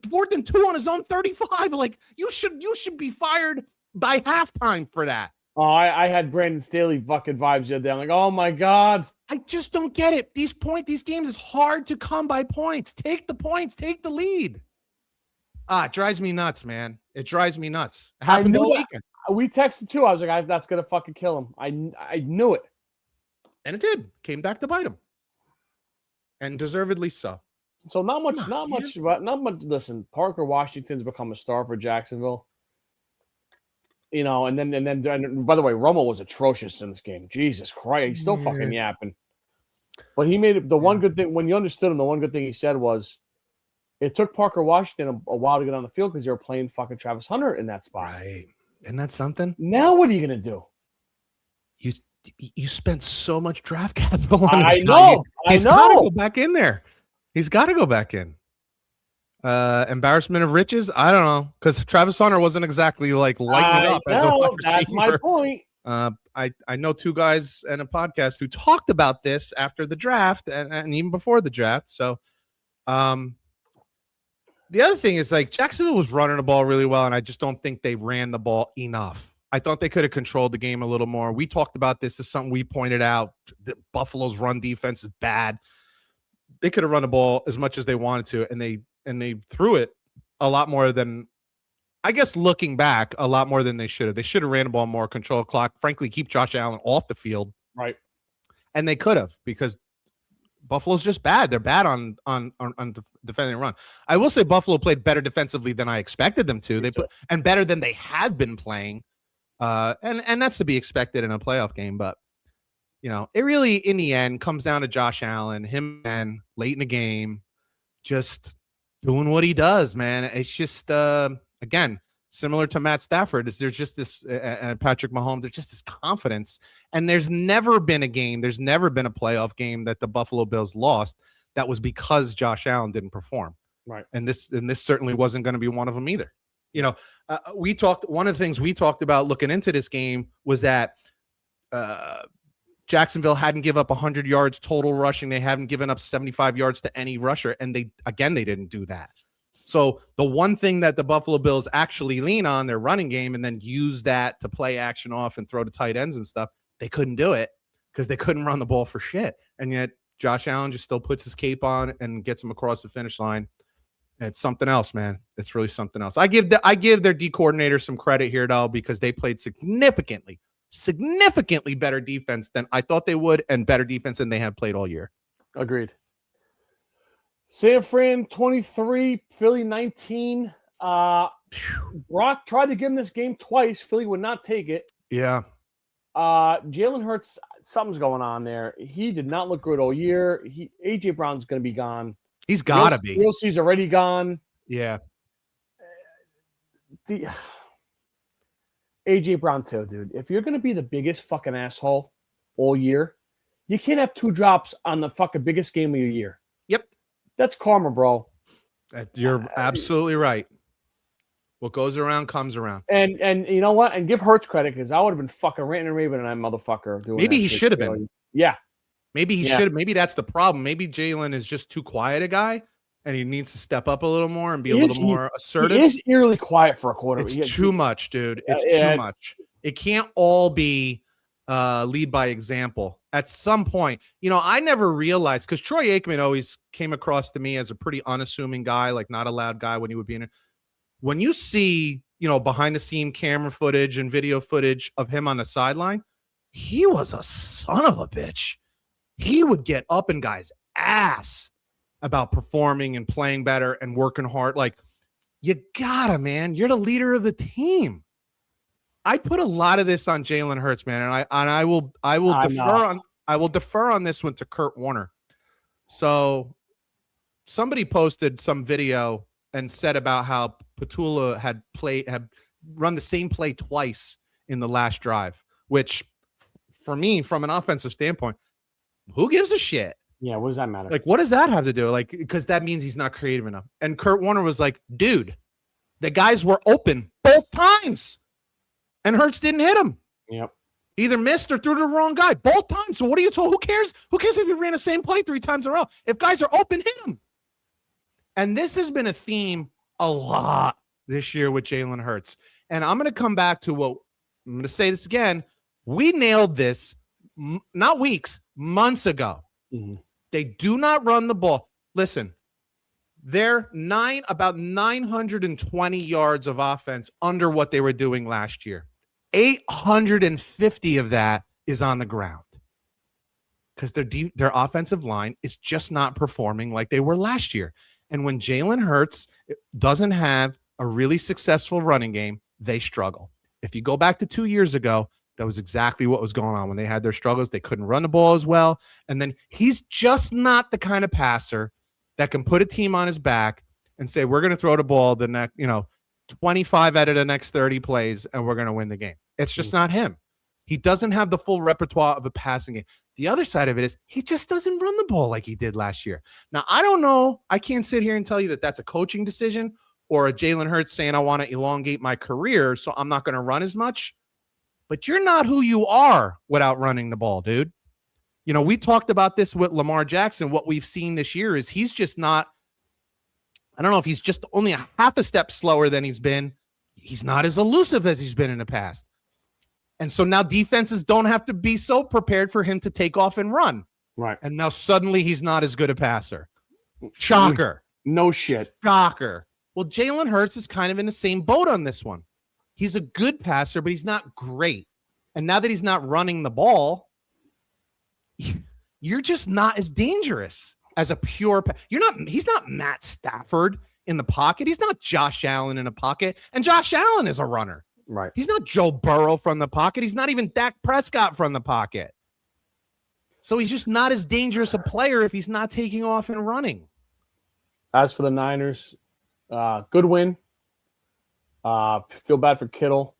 2 on his own 35. Like, you should be fired by halftime for that. Oh, I had Brandon Staley fucking vibes the other day. I'm like, oh my God. I just don't get it. These games is hard to come by points. Take the points, take the lead. It drives me nuts, man. It drives me nuts. It happened all weekend. We texted too. I was like, that's gonna fucking kill him. I knew it. And it did. Came back to bite him. And deservedly so. So not much. Listen, Parker Washington's become a star for Jacksonville. And then by the way, Romo was atrocious in this game. Jesus Christ, he's still fucking yapping. But he made it. The one good thing, when you understood him, the one good thing he said was, it took Parker Washington a while to get on the field because they were playing fucking Travis Hunter in that spot. Right. Isn't that something? Now what are you gonna do? You spent so much draft capital on this guy. Know. He's got to go back in there. He's got to go back in. Embarrassment of riches? I don't know. Because Travis Hunter wasn't exactly like lighting up as a wide receiver. That's my point. I know two guys in a podcast who talked about this after the draft and even before the draft. So the other thing is, like, Jacksonville was running the ball really well, and I just don't think they ran the ball enough. I thought they could have controlled the game a little more. We talked about this. This is something we pointed out. Buffalo's run defense is bad. They could have run the ball as much as they wanted to, and they threw it a lot more than, I guess, looking back, a lot more than they should have. They should have ran the ball more, control the clock, frankly, keep Josh Allen off the field. Right. And they could have, because Buffalo's just bad. They're bad on defending the run. I will say Buffalo played better defensively than I expected them to. And better than they have been playing. And that's to be expected in a playoff game. But, it really, in the end, comes down to Josh Allen, him, and late in the game, just doing what he does, man. It's just, again, similar to Matt Stafford, there's just this, and Patrick Mahomes, there's just this confidence. And there's never been a playoff game that the Buffalo Bills lost that was because Josh Allen didn't perform. Right. And this certainly wasn't going to be one of them either. One of the things we talked about looking into this game was that Jacksonville hadn't given up 100 yards total rushing. They haven't given up 75 yards to any rusher. And they didn't do that. So the one thing that the Buffalo Bills actually lean on, their running game, and then use that to play action off and throw to tight ends and stuff, they couldn't do it because they couldn't run the ball for shit. And yet Josh Allen just still puts his cape on and gets him across the finish line. It's something else, man. It's really something else. I give their D coordinator some credit here, though, because they played significantly better defense than I thought they would, and better defense than they have played all year. Agreed. San Fran 23, Philly 19. Brock tried to give him this game twice. Philly would not take it. Yeah. Jalen Hurts, something's going on there. He did not look good all year. AJ Brown's going to be gone. He's got to be. Wilsey's already gone. Yeah. AJ Brown too, dude. If you're going to be the biggest fucking asshole all year, you can't have 2 drops on the fucking biggest game of your year. Yep. That's karma, bro. You're absolutely right. What goes around comes around. And you know what? And give Hurts credit, because I would have been fucking ranting and raving at that motherfucker. Maybe he should have been. Yeah. Maybe he should have. Maybe that's the problem. Maybe Jalen is just too quiet a guy, and he neads to step up a little more and be a little more assertive. He is eerily quiet for a quarter. It's too much, dude. It's too much. It can't all be lead by example. At some point, I never realized, because Troy Aikman always came across to me as a pretty unassuming guy, like not a loud guy when he would be in it. When you see, behind the scene camera footage and video footage of him on the sideline, he was a son of a bitch. He would get up in guys' ass about performing and playing better and working hard. Like, you gotta, man. You're the leader of the team. I put a lot of this on Jalen Hurts, man, and I will defer on this one to Kurt Warner. So somebody posted some video and said about how Petula had run the same play twice in the last drive, which for me, from an offensive standpoint, who gives a shit? Yeah, what does that matter? Like, what does that have to do? Like, because that means he's not creative enough. And Kurt Warner was like, dude, the guys were open both times, and Hurts didn't hit him. Yep. Either missed or threw to the wrong guy both times. So what are you told? Who cares? Who cares if you ran the same play 3 times in a row? If guys are open, hit them. And this has been a theme a lot this year with Jalen Hurts. And I'm going to come back to I'm going to say this again. We nailed this, not weeks, months ago. Mm-hmm. They do not run the ball. Listen, they're about 920 yards of offense under what they were doing last year. 850 of that is on the ground because their offensive line is just not performing like they were last year. And when Jalen Hurts doesn't have a really successful running game, they struggle. If you go back to 2 years ago, that was exactly what was going on. When they had their struggles, they couldn't run the ball as well. And then he's just not the kind of passer that can put a team on his back and say, we're going to throw the ball the next, 25 out of the next 30 plays, and we're going to win the game. It's just not him. He doesn't have the full repertoire of a passing game. The other side of it is he just doesn't run the ball like he did last year. Now, I don't know. I can't sit here and tell you that that's a coaching decision or a Jalen Hurts saying, I want to elongate my career, so I'm not going to run as much. But you're not who you are without running the ball, dude. We talked about this with Lamar Jackson. What we've seen this year is he's just not, I don't know if he's just only a half a step slower than he's been. He's not as elusive as he's been in the past. And so now defenses don't have to be so prepared for him to take off and run. Right. And now suddenly he's not as good a passer. Shocker. No shit. Shocker. Well, Jalen Hurts is kind of in the same boat on this one. He's a good passer, but he's not great. And now that he's not running the ball, you're just not as dangerous as a pure he's not Matt Stafford in the pocket. He's not Josh Allen in a pocket. And Josh Allen is a runner. Right. He's not Joe Burrow from the pocket. He's not even Dak Prescott from the pocket. So he's just not as dangerous a player if he's not taking off and running. As for the Niners, good win. Feel bad for Kittle.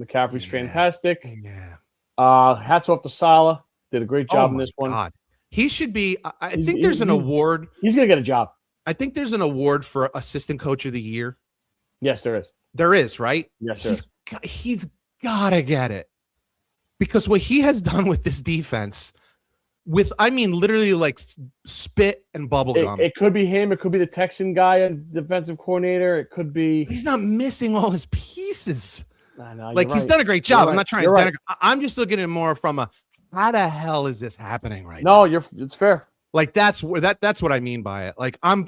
McCaffrey's fantastic. Yeah. Hats off to Salah. Did a great job in this one. God. He should be. I think there's an award. He's going to get a job. I think there's an award for assistant coach of the year. Yes, there is. There is, right? Yes, sir. He's got to get it. Because what he has done with this defense, literally like spit and bubble gum. It could be him. It could be the Texan guy, a defensive coordinator. It could be. He's not missing all his pieces. I know, like, he's done a great job. Right. I'm not trying to. I'm just looking at it more from a, how the hell is this happening right now? No, it's fair. Like, that's what I mean by it. Like, I'm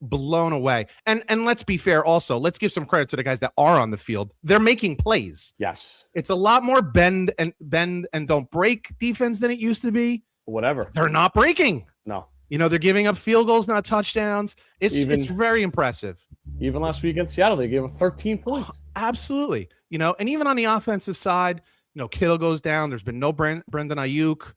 blown away. And let's be fair also. Let's give some credit to the guys that are on the field. They're making plays. Yes. It's a lot more bend and don't break defense than it used to be. Whatever. They're not breaking. No. They're giving up field goals, not touchdowns. It's very impressive. Even last week in Seattle, they gave him 13 points. Absolutely. And even on the offensive side, Kittle goes down. There's been no Brendan Ayuk.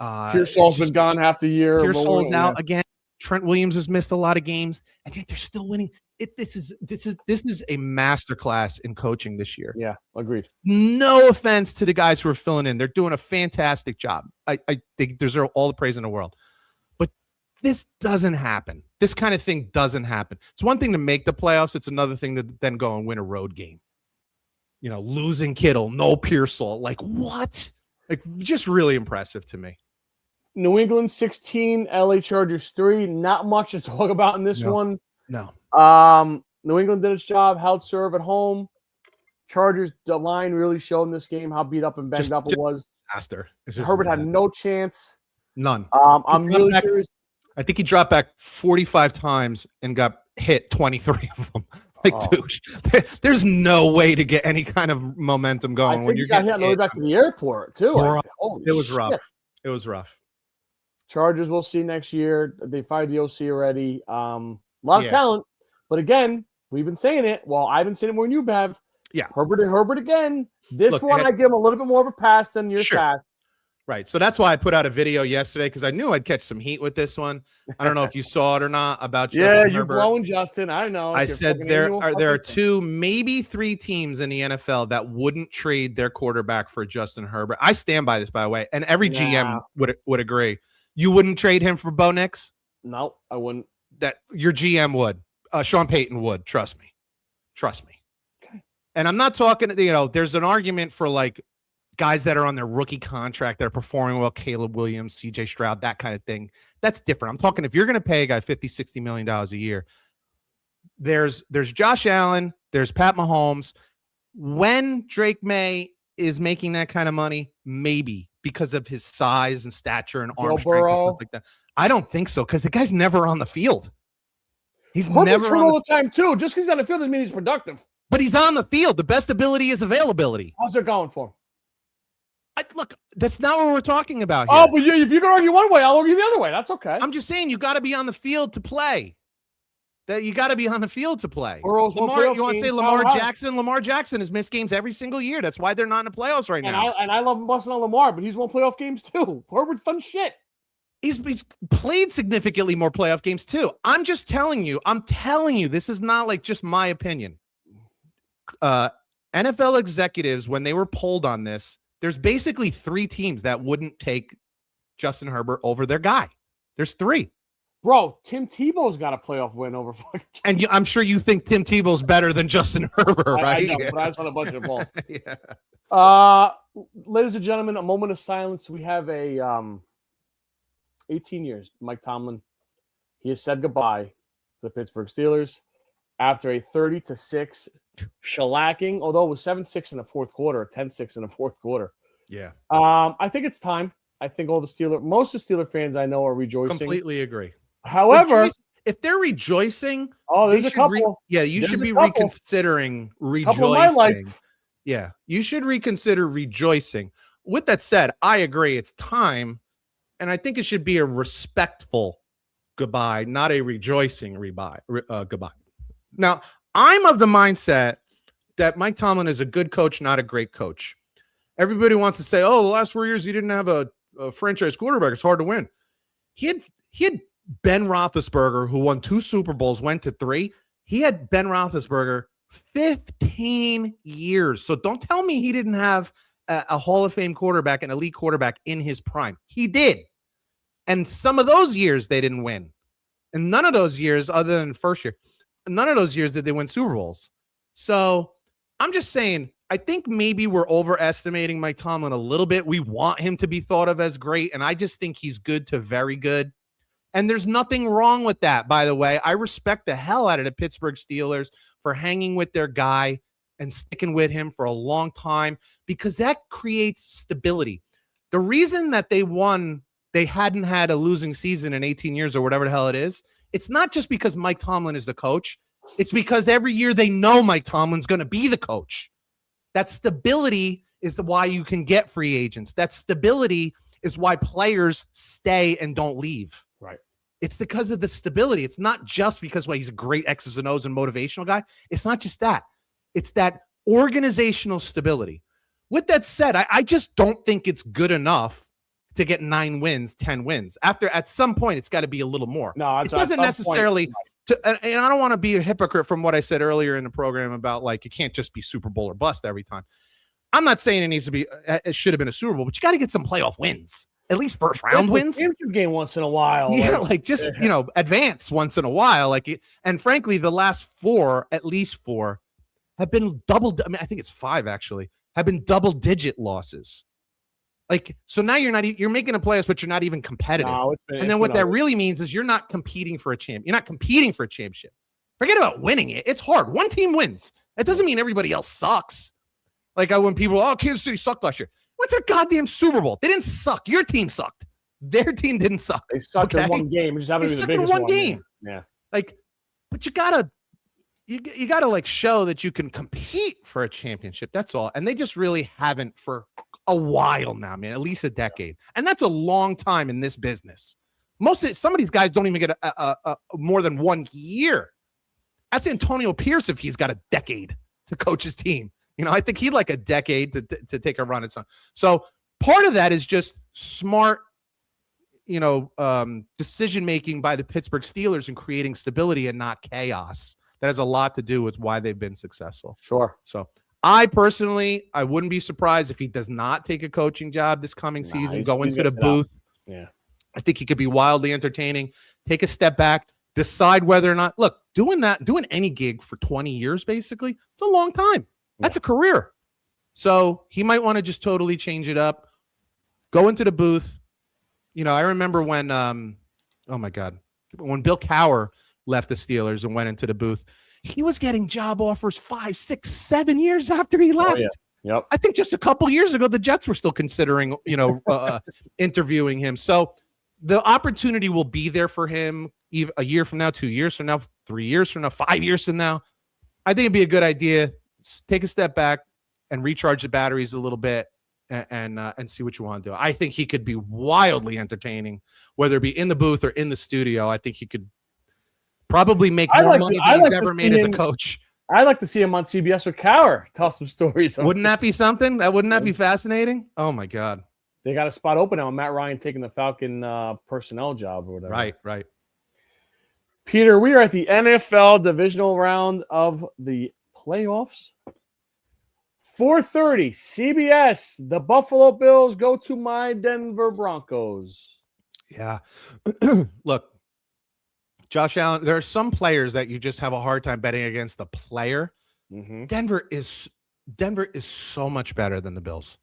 Pearsall's been gone half the year. Pearsall's out again. Trent Williams has missed a lot of games, and yet they're still winning. This is a masterclass in coaching this year. Yeah, agreed. No offense to the guys who are filling in; they're doing a fantastic job. I think deserve all the praise in the world. But this doesn't happen. This kind of thing doesn't happen. It's one thing to make the playoffs. It's another thing to then go and win a road game. Losing Kittle, no Pearsall, like what? Like, just really impressive to me. New England 16, LA Chargers 3. Not much to talk about in this one. No. New England did its job, held serve at home. Chargers, the line really showed in this game how beat up and banged up it was. Disaster. Herbert had no chance. None. I'm really curious. I think he dropped back 45 times and got hit 23 of them. Dude, there's no way to get any kind of momentum going when you're getting hit on the way back to the airport too. It was rough. It was rough. Chargers, we'll see next year. They fired the OC already. A lot of talent, but again, we've been saying it. Well, I've been saying it more than you have. Yeah, Herbert again. I give him a little bit more of a pass than years past. Right. So that's why I put out a video yesterday, because I knew I'd catch some heat with this one. I don't know if you saw it or not about Justin You're Herbert. blowing Justin. I know. I said there are 2, maybe 3 teams in the NFL that wouldn't trade their quarterback for Justin Herbert. I stand by this, by the way, and every GM would agree. You wouldn't trade him for Bo Nix? No, I wouldn't. That your GM would. Sean Payton would. Trust me. Okay. And I'm not talking, there's an argument for like guys that are on their rookie contract that are performing well, Caleb Williams, CJ Stroud, that kind of thing. That's different. I'm talking if you're going to pay a guy $50-60 million a year, there's Josh Allen, there's Pat Mahomes. When Drake May is making that kind of money, maybe because of his size and stature and arm strength and stuff like that. I don't think so, because the guy's never on the field. He's never on all the time too. Just because he's on the field doesn't mean he's productive. But he's on the field. The best ability is availability. How's it going for him? Look, that's not what we're talking about here. Oh, but if you can argue one way, I'll argue the other way. That's okay. I'm just saying you got to be on the field to play. That you got to be on the field to play. You want to say Lamar Jackson? Lamar Jackson has missed games every single year. That's why they're not in the playoffs right now. And I love him busting on Lamar, but he's won playoff games too. Herbert's done shit. He's played significantly more playoff games too. I'm telling you, this is not like just my opinion. NFL executives, when they were polled on this, there's basically 3 teams that wouldn't take Justin Herbert over their guy. There's 3. Bro, Tim Tebow's got a playoff win over fucking. And I'm sure you think Tim Tebow's better than Justin Herbert, right? I know, but I just want a bunch of ball. Yeah. Ladies and gentlemen, a moment of silence. We have 18 years. Mike Tomlin, he has said goodbye to the Pittsburgh Steelers after a 30-6 shellacking, although it was 7-6 in the fourth quarter, 10-6 in the fourth quarter. Yeah. I think it's time. I think most of the Steeler fans I know are rejoicing. Completely agree. However, if they're rejoicing, there's a couple. You should be reconsidering rejoicing. Couple in my life. Yeah, you should reconsider rejoicing. With that said, I agree. It's time, and I think it should be a respectful goodbye, not a rejoicing goodbye. Now, I'm of the mindset that Mike Tomlin is a good coach, not a great coach. Everybody wants to say, "Oh, the last 4 years he didn't have a franchise quarterback. It's hard to win." He had Ben Roethlisberger, who won 2 Super Bowls, went to 3. He had Ben Roethlisberger 15 years. So don't tell me he didn't have a Hall of Fame quarterback, an elite quarterback in his prime. He did. And some of those years they didn't win. And none of those years, other than the first year, none of those years did they win Super Bowls. So I'm just saying, I think maybe we're overestimating Mike Tomlin a little bit. We want him to be thought of as great, and I just think he's good to very good. And there's nothing wrong with that, by the way. I respect the hell out of the Pittsburgh Steelers for hanging with their guy and sticking with him for a long time, because that creates stability. The reason that they won, they hadn't had a losing season in 18 years or whatever the hell it is, it's not just because Mike Tomlin is the coach. It's because every year they know Mike Tomlin's going to be the coach. That stability is why you can get free agents. That stability is why players stay and don't leave. Right. It's because of the stability. It's not just because he's a great X's and O's and motivational guy. It's not just that. It's that organizational stability. With that said, I just don't think it's good enough to get 9 wins, 10 wins. At some point, it's got to be a little more. No, it doesn't necessarily. And I don't want to be a hypocrite from what I said earlier in the program about like, it can't just be Super Bowl or bust every time. I'm not saying it should have been a Super Bowl, but you got to get some playoff wins, at least first round wins. Game once in a while. Yeah, advance once in a while. And frankly, the last 4, at least 4, have been I think it's 5 actually, have been double-digit losses. So now you're making a playoffs, but you're not even competitive. No, and then what that really means is you're not competing for a champ. You're not competing for a championship. Forget about winning it. It's hard. One team wins. That doesn't mean everybody else sucks. When people, Kansas City sucked last year. What's a goddamn Super Bowl? They didn't suck. Your team sucked. Their team didn't suck. They sucked in one game. Just happened to be the biggest one game. Yeah. But you gotta show that you can compete for a championship. That's all. And they just really haven't for a while now, man. At least a decade, and that's a long time in this business. Some of these guys don't even get a more than 1 year. Ask Antonio Pierce if he's got a decade to coach his team. I think he'd like a decade to take a run at something. So part of that is just smart, decision making by the Pittsburgh Steelers and creating stability and not chaos. That has a lot to do with why they've been successful. Sure. So I personally, I wouldn't be surprised if he does not take a coaching job this coming season, go into the booth. Yeah. I think he could be wildly entertaining, take a step back, decide whether or not, doing any gig for 20 years, basically, it's a long time. That's a career. So he might want to just totally change it up, go into the booth. I remember when, when Bill Cowher left the Steelers and went into the booth, he was getting job offers 5, 6, 7 years after he left. Oh, yeah. Yep. I think just a couple years ago, the Jets were still considering, interviewing him. So the opportunity will be there for him a year from now, 2 years from now, 3 years from now, 5 years from now. I think it'd be a good idea. Take a step back and recharge the batteries a little bit and see what you want to do. I think he could be wildly entertaining, whether it be in the booth or in the studio. I think he could probably make more money than he's ever made as a coach. I'd like to see him on CBS with Cowher. Tell some stories. Wouldn't that be something? Wouldn't that be fascinating? Oh, my God. They got a spot open now. Matt Ryan taking the Falcon personnel job or whatever. Right. Peter, we are at the NFL divisional round of the playoffs. 4:30, CBS. The Buffalo Bills go to my Denver Broncos. Yeah. Look, Josh Allen, there are some players that you just have a hard time betting against the player. Mm-hmm. Denver is so much better than the Bills,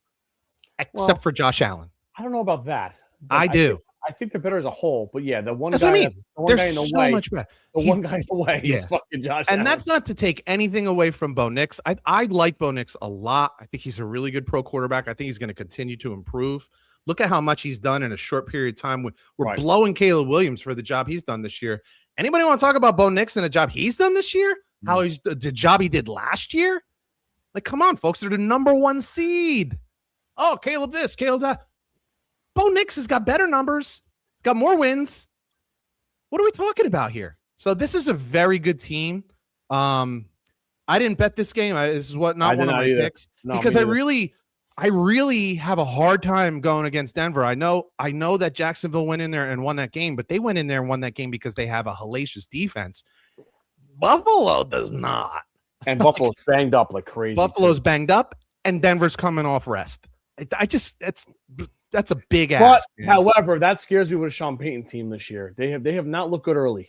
except for Josh Allen. I don't know about that. I do. I think they're better as a whole, but yeah, the one That's guy, what I mean. the one They're guy in the so way, much better. the one guy in the way is fucking Josh And Allen. that's not to take anything away from Bo Nix. I like Bo Nix a lot. I think he's a really good pro quarterback. I think he's going to continue to improve. Look at how much he's done in a short period of time. We're blowing Caleb Williams for the job he's done this year. Anybody want to talk about Bo Nix and the job he's done this year? How he's the job he did last year? Like, come on, folks. They're the number 1 seed. Oh, Caleb this, Caleb that. Bo Nix has got better numbers, got more wins. What are we talking about here? So this is a very good team. I didn't bet this game. This is not one of my picks because I really have a hard time going against Denver. I know that Jacksonville went in there and won that game, but they went in there and won that game because they have a hellacious defense. Buffalo does not. And Buffalo's banged up like crazy. Buffalo's banged up, and Denver's coming off rest. That's a big ask. However, that scares me with a Sean Payton team this year. They have not looked good early.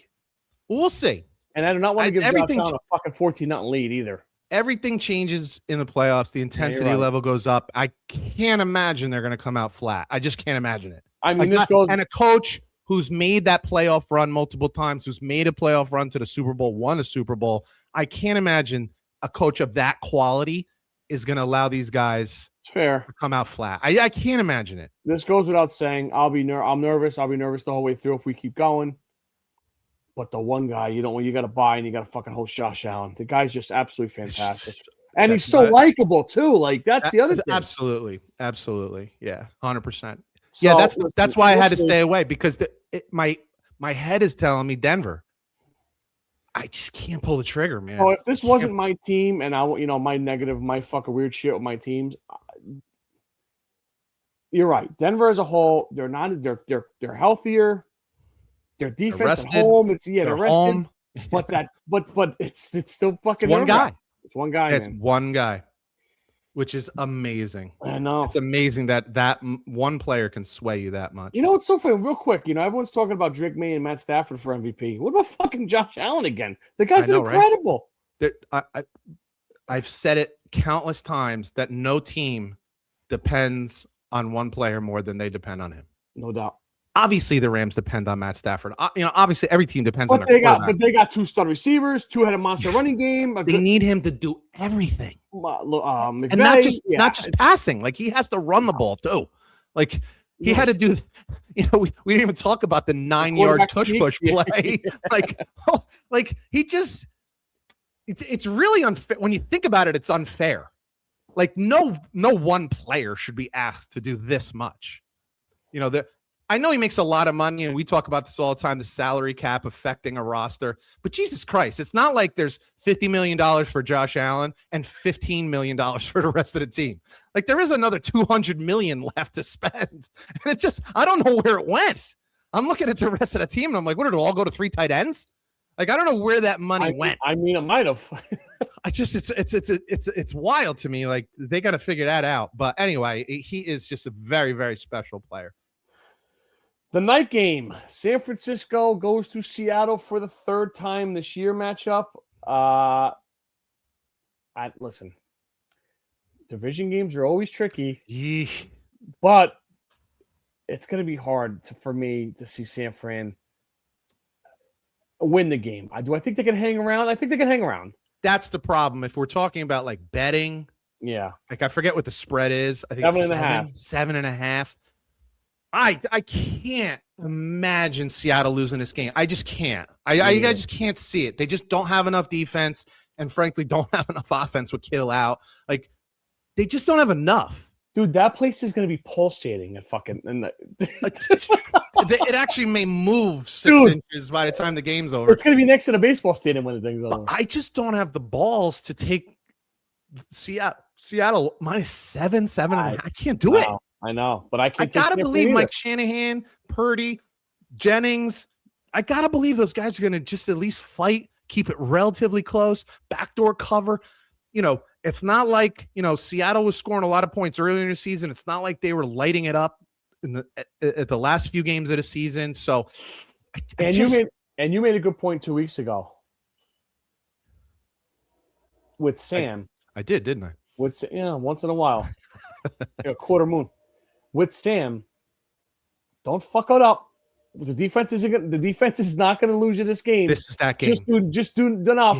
We'll see. And I do not want to give Josh Allen a fucking 14-0 lead either. Everything changes in the playoffs. The intensity level goes up. I can't imagine they're going to come out flat. I just can't imagine it. I mean, and a coach who's made that playoff run multiple times, who's made a playoff run to the Super Bowl, won a Super Bowl. I can't imagine a coach of that quality is going to allow these guys to come out flat. I can't imagine it. This goes without saying. I'm nervous. I'll be nervous the whole way through if we keep going. But the one guy you got to buy and you got to fucking host Josh Allen. The guy's just absolutely fantastic. And he's so likable too. Like that's the other thing. Absolutely. Yeah. 100%. So, yeah. That's why I had to stay away because my head is telling me Denver. I just can't pull the trigger, man. Oh, if this wasn't my team and my fucking weird shit with my teams, you're right. Denver as a whole, they're healthier. Their defense at home, they're rested. Home. But it's still fucking one guy. It's one guy. It's one guy, which is amazing. I know. It's amazing that one player can sway you that much. You know what's so funny? Real quick, everyone's talking about Drake May and Matt Stafford for MVP. What about fucking Josh Allen again? The guy's been incredible. Right? I've said it countless times that no team depends on one player more than they depend on him. No doubt. Obviously, the Rams depend on Matt Stafford. Obviously, every team depends on their quarterback. But they got 2 star receivers, 2-headed monster running game. They need him to do everything, McVay, and not just passing. Like he has to run the ball too. Like he had to do. We didn't even talk about the 9-yard push play. like he just. It's really unfair when you think about it. It's unfair. Like no one player should be asked to do this much. I know he makes a lot of money, and we talk about this all the time, the salary cap affecting a roster. But Jesus Christ, it's not like there's $50 million for Josh Allen and $15 million for the rest of the team. Like there is another $200 million left to spend. And I don't know where it went. I'm looking at the rest of the team, and I'm like, what did it all go to 3 tight ends? Like I don't know where that money went. I mean, it might have. It's wild to me. Like they got to figure that out. But anyway, he is just a very, very special player. The night game, San Francisco goes to Seattle for the 3rd time this year matchup. Listen, division games are always tricky, but it's going to be hard for me to see San Fran win the game. Do I think they can hang around? I think they can hang around. That's the problem. If we're talking about like betting, like I forget what the spread is. I think 7.5. 7.5. I can't imagine Seattle losing this game. I just can't. I just can't see it. They just don't have enough defense, and frankly, don't have enough offense with Kittle out. Like they just don't have enough. Dude, that place is going to be pulsating at fucking. It actually may move 6 inches by the time the game's over. It's going to be next to the baseball stadium when the thing's over. I just don't have the balls to take Seattle minus 7.5. I can't do it. I know, but I can't. I gotta believe Mike Shanahan, Purdy, Jennings. I gotta believe those guys are gonna just at least fight, keep it relatively close, backdoor cover. It's not like Seattle was scoring a lot of points earlier in the season. It's not like they were lighting it up at the last few games of the season. So, you made a good point 2 weeks ago with Sam. I did, didn't I? Once in a while, a quarter moon. With Sam, Don't fuck it up. The defense is not going to lose you this game. This is that game. Just do enough.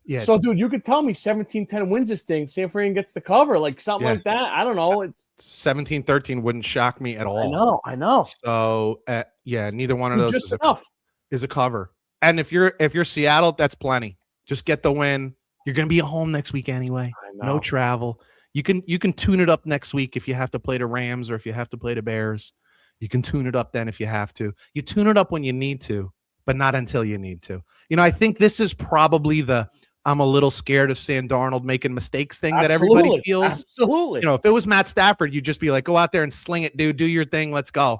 Yeah. So, dude, you could tell me 17-10 wins this thing. San Fran gets the cover, like something like that. I don't know. It's 17-13 wouldn't shock me at all. I know. So, neither one of those just enough. Is a cover. And if you're Seattle, that's plenty. Just get the win. You're going to be at home next week anyway. No travel. You can tune it up next week if you have to play the Rams or if you have to play the Bears. You can tune it up then if you have to. You tune it up when you need to, but not until you need to. I think this is probably the I'm a little scared of Sam Darnold making mistakes thing that everybody feels. Absolutely. If it was Matt Stafford, you'd just be like, go out there and sling it, dude. Do your thing. Let's go.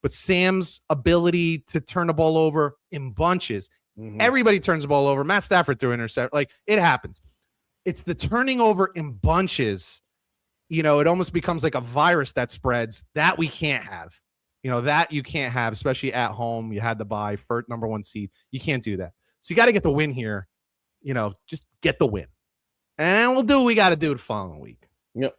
But Sam's ability to turn the ball over in bunches. Everybody turns the ball over. Matt Stafford threw an intercept. Like, it happens. It's the turning over in bunches. It almost becomes like a virus that spreads that we can't have. That you can't have, especially at home. You had to buy first number 1 seed. You can't do that. So you got to get the win here. Just get the win. And we'll do what we got to do the following week. Yep.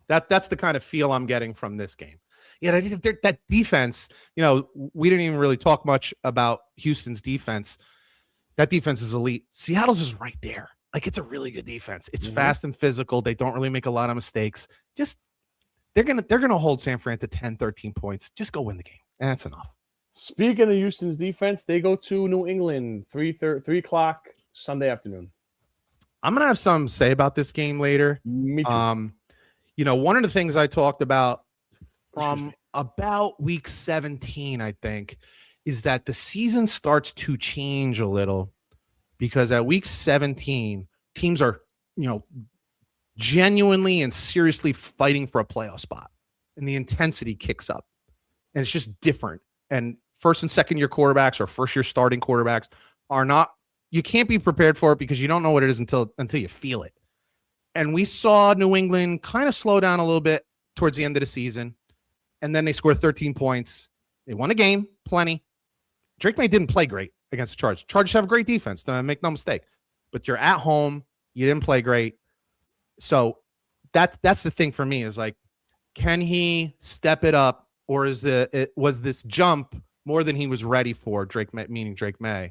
That's the kind of feel I'm getting from this game. Yeah, that defense, we didn't even really talk much about Houston's defense. That defense is elite. Seattle's is right there. Like, it's a really good defense. It's fast and physical. They don't really make a lot of mistakes. Just they're gonna hold San Fran to 10, 13 points. Just go win the game. And that's enough. Speaking of Houston's defense, they go to New England 3 o'clock Sunday afternoon. I'm gonna have something to say about this game later. Me too. One of the things I talked about from about week 17, I think, is that the season starts to change a little because at week 17, teams are, genuinely and seriously fighting for a playoff spot, and the intensity kicks up, and it's just different. And first and second year quarterbacks or first year starting quarterbacks are not. You can't be prepared for it because you don't know what it is until you feel it. And we saw New England kind of slow down a little bit towards the end of the season, and then they scored 13 points. They won a game, plenty. Drake May didn't play great against the Chargers. Chargers have a great defense, make no mistake. But you're at home. You didn't play great. So that's the thing for me is like, can he step it up, or was this jump more than he was ready for? Drake May.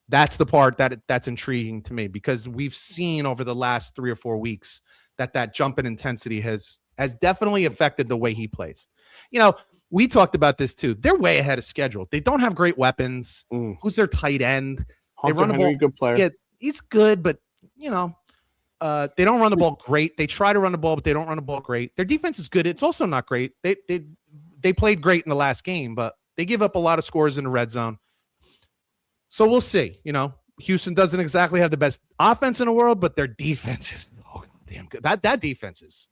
That's the part that's intriguing to me because we've seen over the last 3 or 4 weeks that jump in intensity has definitely affected the way he plays. We talked about this too. They're way ahead of schedule. They don't have great weapons. Who's their tight end? They run the ball. Good player. Yeah, he's good, but they don't run the ball great. They try to run the ball, but they don't run the ball great. Their defense is good. It's also not great. They played great in the last game, but they give up a lot of scores in the red zone. So we'll see. Houston doesn't exactly have the best offense in the world, but their defense is damn good. That defense is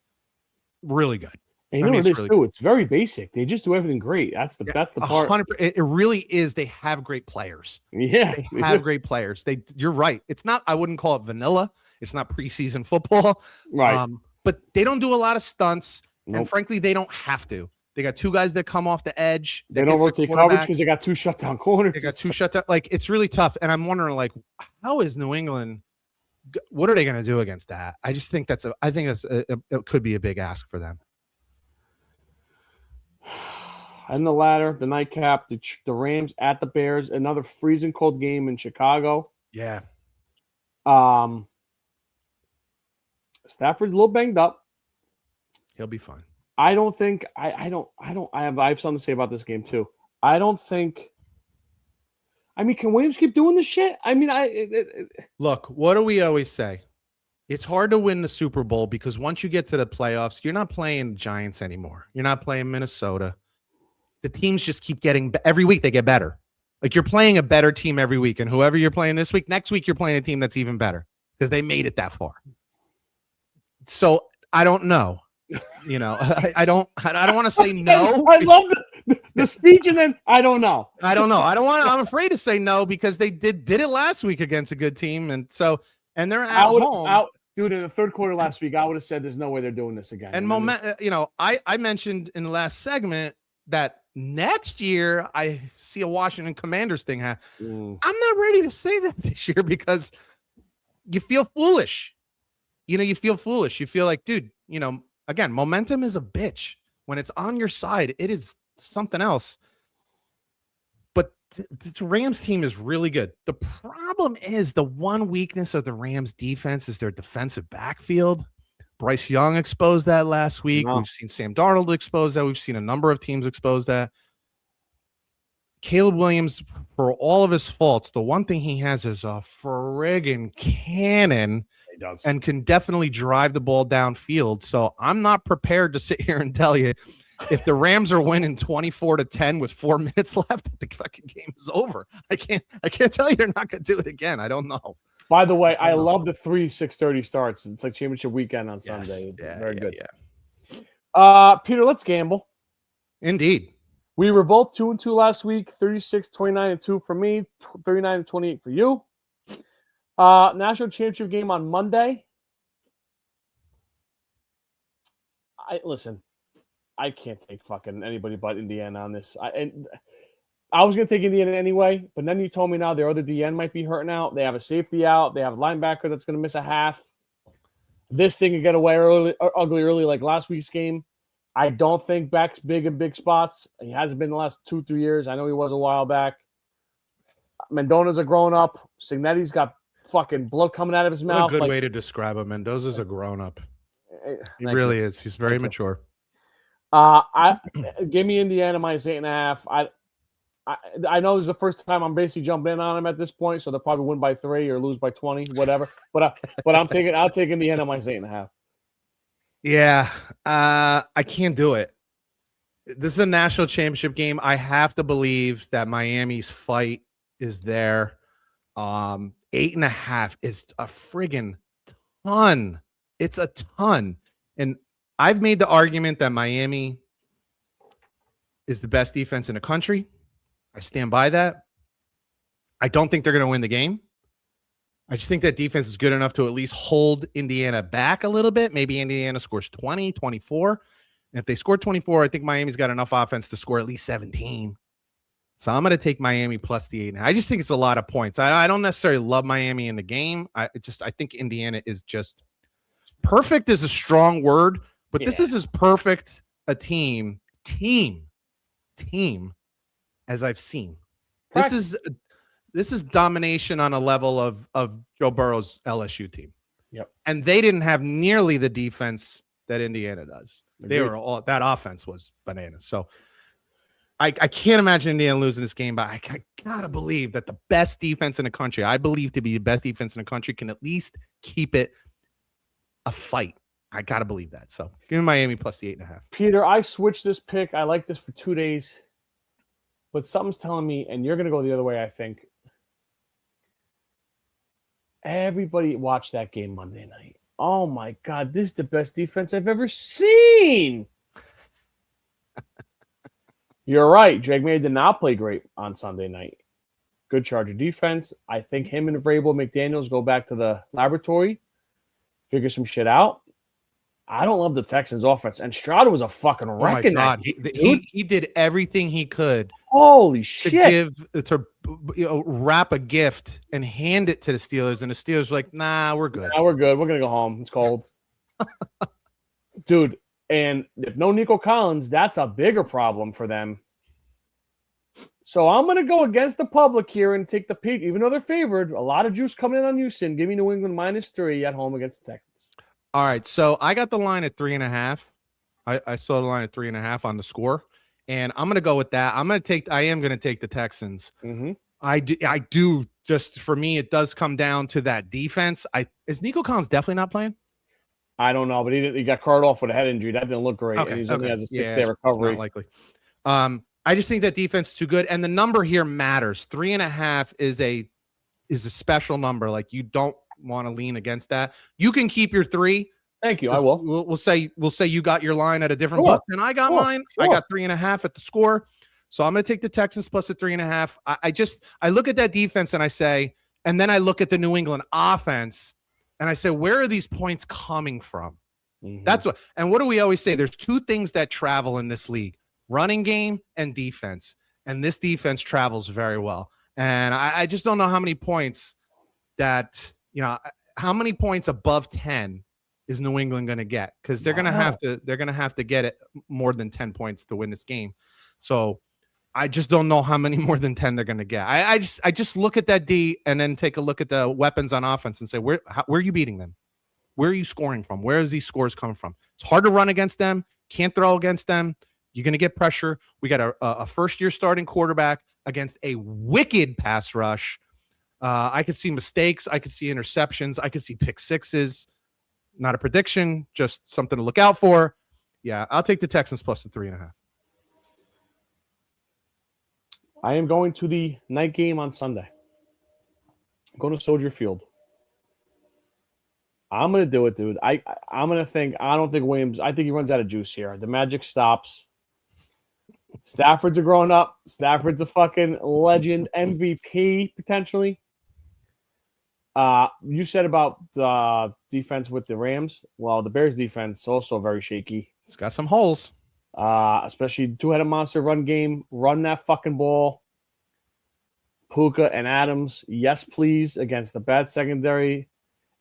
really good. And it is really too. It's very basic. They just do everything great. That's the part. 100%. It really is. They have great players. Yeah, they have great players. You're right. It's not. I wouldn't call it vanilla. It's not preseason football. Right. But they don't do a lot of stunts, Nope. and frankly, they don't have to. They got 2 guys that come off the edge. They don't rotate coverage because they got 2 shutdown corners. They got 2 shutdown. Like, it's really tough. And I'm wondering, like, how is New England? What are they going to do against that? I just think it could be a big ask for them. And the ladder, the nightcap, the Rams at the Bears, another freezing cold game in Chicago. Yeah. Stafford's a little banged up. He'll be fine. I don't think I have something to say about this game too. I don't think. I mean, can Williams keep doing this shit? I mean, look. What do we always say? It's hard to win the Super Bowl because once you get to the playoffs, you're not playing Giants anymore. You're not playing Minnesota. The teams just keep getting every week. They get better. Like, you're playing a better team every week, and whoever you're playing this week, next week you're playing a team that's even better because they made it that far. So I don't know. I don't want to say no. I love the speech, and then I don't know. I'm afraid to say no because they did it last week against a good team, and they're at home. Dude, in the third quarter last week, I would have said there's no way they're doing this again. And I mentioned in the last segment that next year I see a Washington Commanders thing happen. I'm not ready to say that this year because you feel foolish. You feel foolish. You feel like, dude, again, momentum is a bitch. When it's on your side, it is something else. But the Rams team is really good. The problem is the one weakness of the Rams defense is their defensive backfield. Bryce Young exposed that last week. No. We've seen Sam Darnold expose that. We've seen a number of teams expose that. Caleb Williams, for all of his faults, the one thing he has is a friggin' cannon. He does. And can definitely drive the ball downfield. So I'm not prepared to sit here and tell you if the Rams are winning 24-10 with 4 minutes left, the fucking game is over. I can't tell you they're not going to do it again. I don't know. By the way, I love the 6:30 starts. It's like championship weekend on Sunday. Yeah, Very good. Yeah. Peter, let's gamble. Indeed. We were both 2-2 last week. 36-29-2 for me. 39-28 for you. National championship game on Monday. Listen. I can't take fucking anybody but Indiana on this. I was going to take Indiana anyway, but then you told me now their other DN might be hurting out. They have a safety out. They have a linebacker that's going to miss a half. This thing could get away ugly early like last week's game. I don't think Beck's big in big spots. He hasn't been the last 2-3 years. I know he was a while back. Mendoza's a grown-up. Signetti's got fucking blood coming out of his mouth. What a good way to describe him. Mendoza's a grown-up. He really is. He's very mature. Give me Indiana minus 8.5. I know this is the first time I'm basically jumping in on them at this point, so they'll probably win by 3 or lose by 20, whatever. But I'll take Indiana minus 8.5. Yeah, I can't do it. This is a national championship game. I have to believe that Miami's fight is there. 8.5 is a friggin' ton. It's a ton. And I've made the argument that Miami is the best defense in the country. I stand by that. I don't think they're going to win the game. I just think that defense is good enough to at least hold Indiana back a little bit. Maybe Indiana scores 20, 24. And if they score 24, I think Miami's got enough offense to score at least 17. So I'm going to take Miami plus the 8.5. I just think it's a lot of points. I don't necessarily love Miami in the game. I think Indiana is just perfect is a strong word, but this is as perfect a team as I've seen. This is domination on a level of Joe Burrow's LSU team. Yep. And they didn't have nearly the defense that Indiana does. They were all that offense was bananas. So I can't imagine Indiana losing this game, but I gotta believe that the best defense in the country, I believe to be the best defense in the country, can at least keep it a fight. I gotta believe that. So give me Miami plus the 8.5. Peter, I switched this pick. I like this for 2 days, but something's telling me, and you're gonna go the other way, I think. Everybody watched that game Monday night. Oh my God, this is the best defense I've ever seen. You're right. Drake May did not play great on Sunday night. Good Charger defense. I think him and Vrabel McDaniels go back to the laboratory, figure some shit out. I don't love the Texans offense. And Stroud was a fucking wreck in that game, he did everything he could. Holy shit. To wrap a gift and hand it to the Steelers. And the Steelers were like, nah, we're good. Nah, we're good. We're going to go home. It's cold. Dude, and if no Nico Collins, that's a bigger problem for them. So I'm going to go against the public here and take the peak, even though they're favored. A lot of juice coming in on Houston. Give me New England -3 at home against the Texans. All right, so I got the line at 3.5. I saw the line at 3.5 on the score, and I'm going to go with that. I am going to take the Texans. Mm-hmm. I do. Just for me, it does come down to that defense. Is Nico Collins definitely not playing? I don't know, but he got carted off with a head injury. That didn't look great. Okay, and he's only has a 6-day recovery. It's not likely. I just think that defense is too good, and the number here matters. 3.5 is a special number. Like, you don't want to lean against that. You can keep your 3. Thank you. I will. We'll say you got your line at a different book than I got mine. Sure. I got 3.5 at the score. So I'm going to take the Texans plus a 3.5. I look at that defense and I say, and then I look at the New England offense and I say, where are these points coming from? Mm-hmm. What do we always say? There's 2 things that travel in this league: running game and defense. And this defense travels very well. And I just don't know how many points how many points above 10 is New England going to get? Because they're going to have to get it more than 10 points to win this game. So I just don't know how many more than 10 they're going to get. I just look at that D and then take a look at the weapons on offense and say, where are you beating them? Where are you scoring from? Where is these scores coming from? It's hard to run against them. Can't throw against them. You're going to get pressure. We got a first-year starting quarterback against a wicked pass rush. I could see mistakes. I could see interceptions. I could see pick sixes. Not a prediction, just something to look out for. Yeah, I'll take the Texans plus the 3.5. I am going to the night game on Sunday. I'm going to Soldier Field. I'm going to do it, dude. I'm going to think, I don't think Williams, I think he runs out of juice here. The magic stops. Stafford's a grown up. Stafford's a fucking legend, MVP potentially. You said about the defense with the Rams. Well, the Bears defense also very shaky. It's got some holes. Especially two-headed monster run game. Run that fucking ball. Puka and Adams, yes, please, against the bad secondary.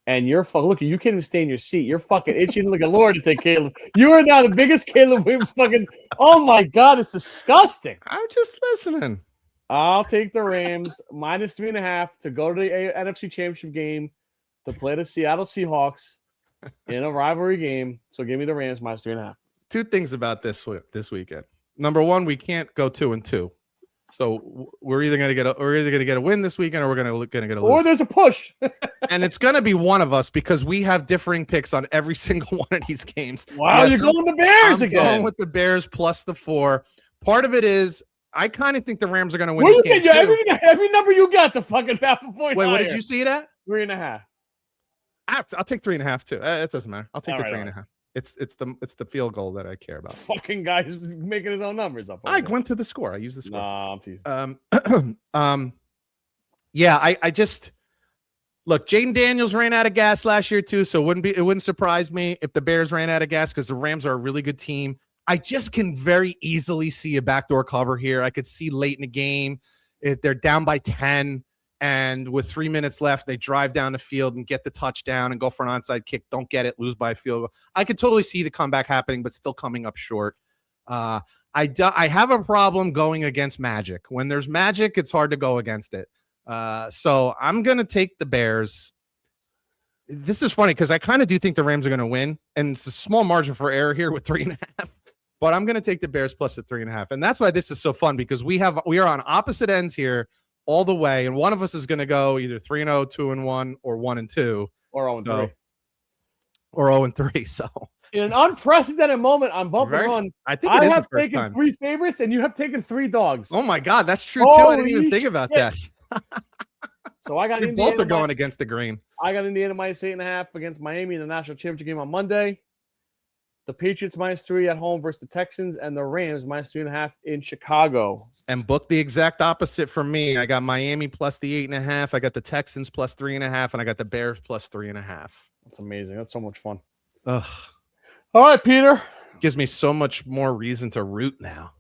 And you're look, you can't even stay in your seat. You're fucking itching like a lord to take Caleb. You are now the biggest Caleb Williams fucking. Oh my god, it's disgusting. I'm just listening. I'll take the Rams minus 3.5 to go to the NFC Championship game to play the Seattle Seahawks in a rivalry game. So give me the Rams minus 3.5. Two things about this weekend. Number one, we can't go 2-2. So we're either gonna get a win this weekend, or we're gonna get a lose. Or there's a push, and it's gonna be one of us because we have differing picks on every single one of these games. Wow, yes, you're going the Bears again. Going with the Bears plus the 4. Part of it is I kind of think the Rams are gonna win. What this do you game think? Every number you got to fucking half a point. Wait, higher. what did you see it at? 3.5. I'll take 3.5 too. It doesn't matter. I'll take the 3.5. Right. It's the field goal that I care about. Fucking guy's making his own numbers up. I went to the score. I used the score. Nah, I'm teasing. Yeah, I just look. Jaden Daniels ran out of gas last year too, so it wouldn't surprise me if the Bears ran out of gas because the Rams are a really good team. I just can very easily see a backdoor cover here. I could see late in the game if they're down by 10. And with 3 minutes left, they drive down the field and get the touchdown and go for an onside kick. Don't get it, lose by a field goal. I could totally see the comeback happening, but still coming up short. I have a problem going against magic. When there's magic, it's hard to go against it. So I'm going to take the Bears. This is funny because I kind of do think the Rams are going to win. And it's a small margin for error here with 3.5. But I'm going to take the Bears plus the 3.5. And that's why this is so fun because we are on opposite ends here all the way, and one of us is going to go either 3-0, 2-1, or 1-2, or 0-3, or 0-3. So, in an unprecedented moment on Bump and Run, I think it is the first taken time. 3 favorites, and you have taken 3 dogs. Oh my God, that's true too. I didn't even think about that. So I got Indiana. Both are going against the green. I got Indiana minus 8.5 against Miami in the national championship game on Monday. The Patriots minus 3 at home versus the Texans, and the Rams minus 3.5 in Chicago. And book the exact opposite from me. I got Miami plus the 8.5. I got the Texans plus 3.5, and I got the Bears plus 3.5. That's amazing. That's so much fun. Ugh. All right, Peter. Gives me so much more reason to root now.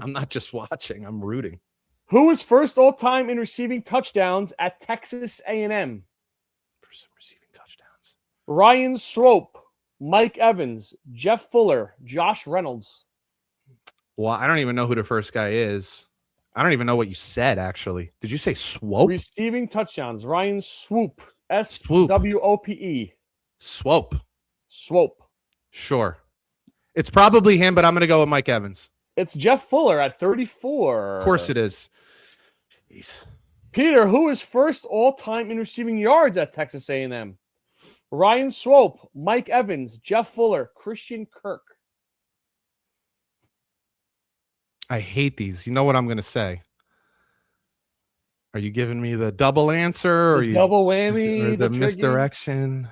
I'm not just watching. I'm rooting. Who is first all time in receiving touchdowns at Texas A&M? First receiving touchdowns. Ryan Swope, Mike Evans, Jeff Fuller, Josh Reynolds. Well, I don't even know who the first guy is. I don't even know what you said, actually. Did you say Swope? Receiving touchdowns. Ryan Swope. S-W-O-P-E. Swope. Swope. Sure. It's probably him, but I'm going to go with Mike Evans. It's Jeff Fuller at 34. Of course it is. Jeez. Peter, who is first all-time in receiving yards at Texas A&M? Ryan Swope, Mike Evans, Jeff Fuller, Christian Kirk. I hate these. You know what I'm going to say? Are you giving me the double answer? Or double whammy? Or the misdirection?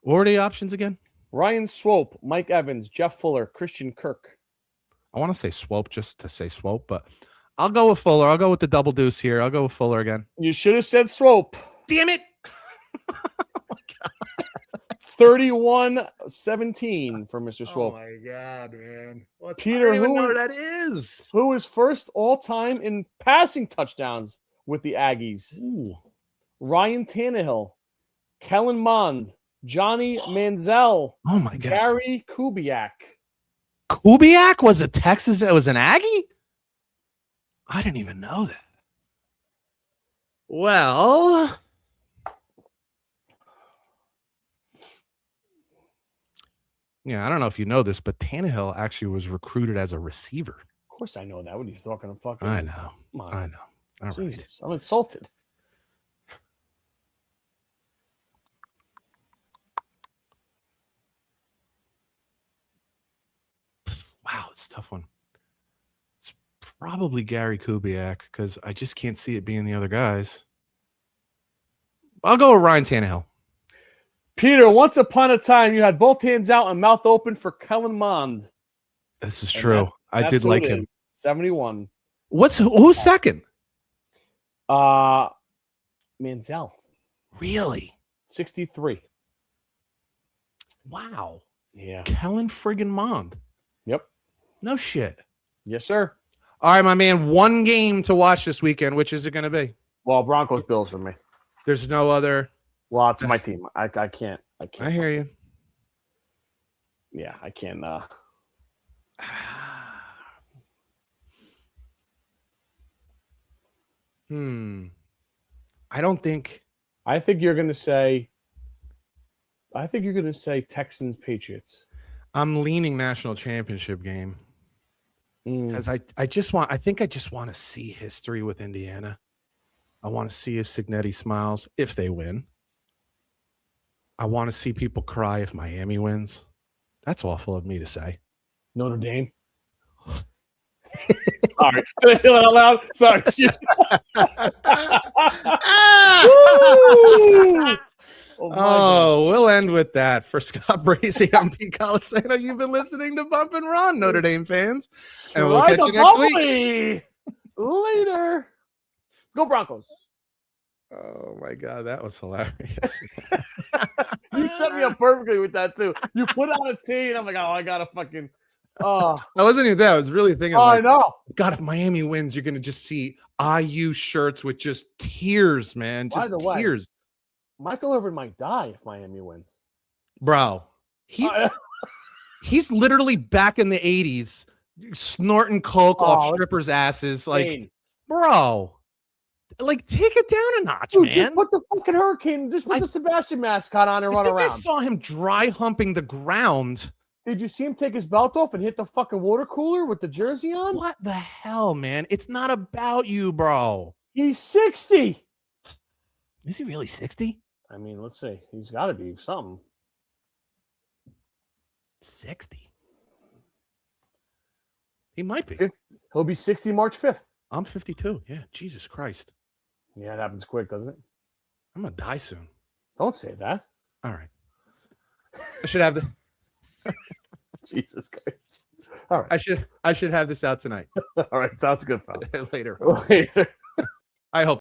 What were the options again? Ryan Swope, Mike Evans, Jeff Fuller, Christian Kirk. I want to say Swope just to say Swope, but I'll go with Fuller. I'll go with the double deuce here. I'll go with Fuller again. You should have said Swope. Damn it. Oh my God. 31-17 for Mr. Swope. Oh my God, man. Peter, I don't even know what that is. Who is first all-time in passing touchdowns with the Aggies? Ooh. Ryan Tannehill, Kellen Mond, Johnny Manziel, Oh my God. Gary Kubiak. Kubiak was a Texas. It was an Aggie. I didn't even know that. Well, yeah, I don't know if you know this, but Tannehill actually was recruited as a receiver. Of course I know that. What are you talking fucking? I know. Come on. I know. All Jesus, right. I'm insulted. Wow, it's a tough one. It's probably Gary Kubiak because I just can't see it being the other guys. I'll go with Ryan Tannehill. Peter, once upon a time, you had both hands out and mouth open for Kellen Mond. This is true. I did That's who like it him. is. 71. Who's second? Manziel, Really? 63. Wow. Yeah. Kellen friggin' Mond. Yep. No shit. Yes, sir. All right, my man. One game to watch this weekend. Which is it going to be? Well, Broncos Bills for me. There's no other. Well, it's my team. I can't. I hear you. Yeah, I can't. I don't think. I think you're going to say. I think you're going to say Texans Patriots. I'm leaning national championship game because I think I just want to see history with Indiana. I want to see if Signetti smiles if they win. I want to see people cry if Miami wins. That's awful of me to say. Notre Dame. Sorry. Did I say that out loud? Sorry. Excuse me. Oh, we'll end with that. For Scott Brazy, I'm Pete Colasano. You've been listening to Bump and Run, Notre Dame fans. And we'll catch you next week. Later. Go Broncos. Oh, my God. That was hilarious. You set me up perfectly with that, too. You put on a tee, and I'm like, oh, I got to fucking. Oh, I wasn't even there. I was really thinking, I know. God, if Miami wins, you're going to just see IU shirts with just tears, man. Just tears. Michael Irvin might die if Miami wins. Bro, he's literally back in the 80s snorting coke off strippers' asses. Like, bro, like, take it down a notch, man. Just put the fucking Hurricane, just put the Sebastian mascot on and run around. I saw him dry humping the ground. Did you see him take his belt off and hit the fucking water cooler with the jersey on? What the hell, man? It's not about you, bro. He's 60. Is he really 60? I mean, let's see. He's got to be something. 60. He might be. He'll be 60 March 5th. I'm 52. Yeah, Jesus Christ. Yeah, it happens quick, doesn't it? I'm going to die soon. Don't say that. All right. I should have the... Jesus Christ. All right. I should have this out tonight. All right. Sounds good, pal. Later. Later. I hope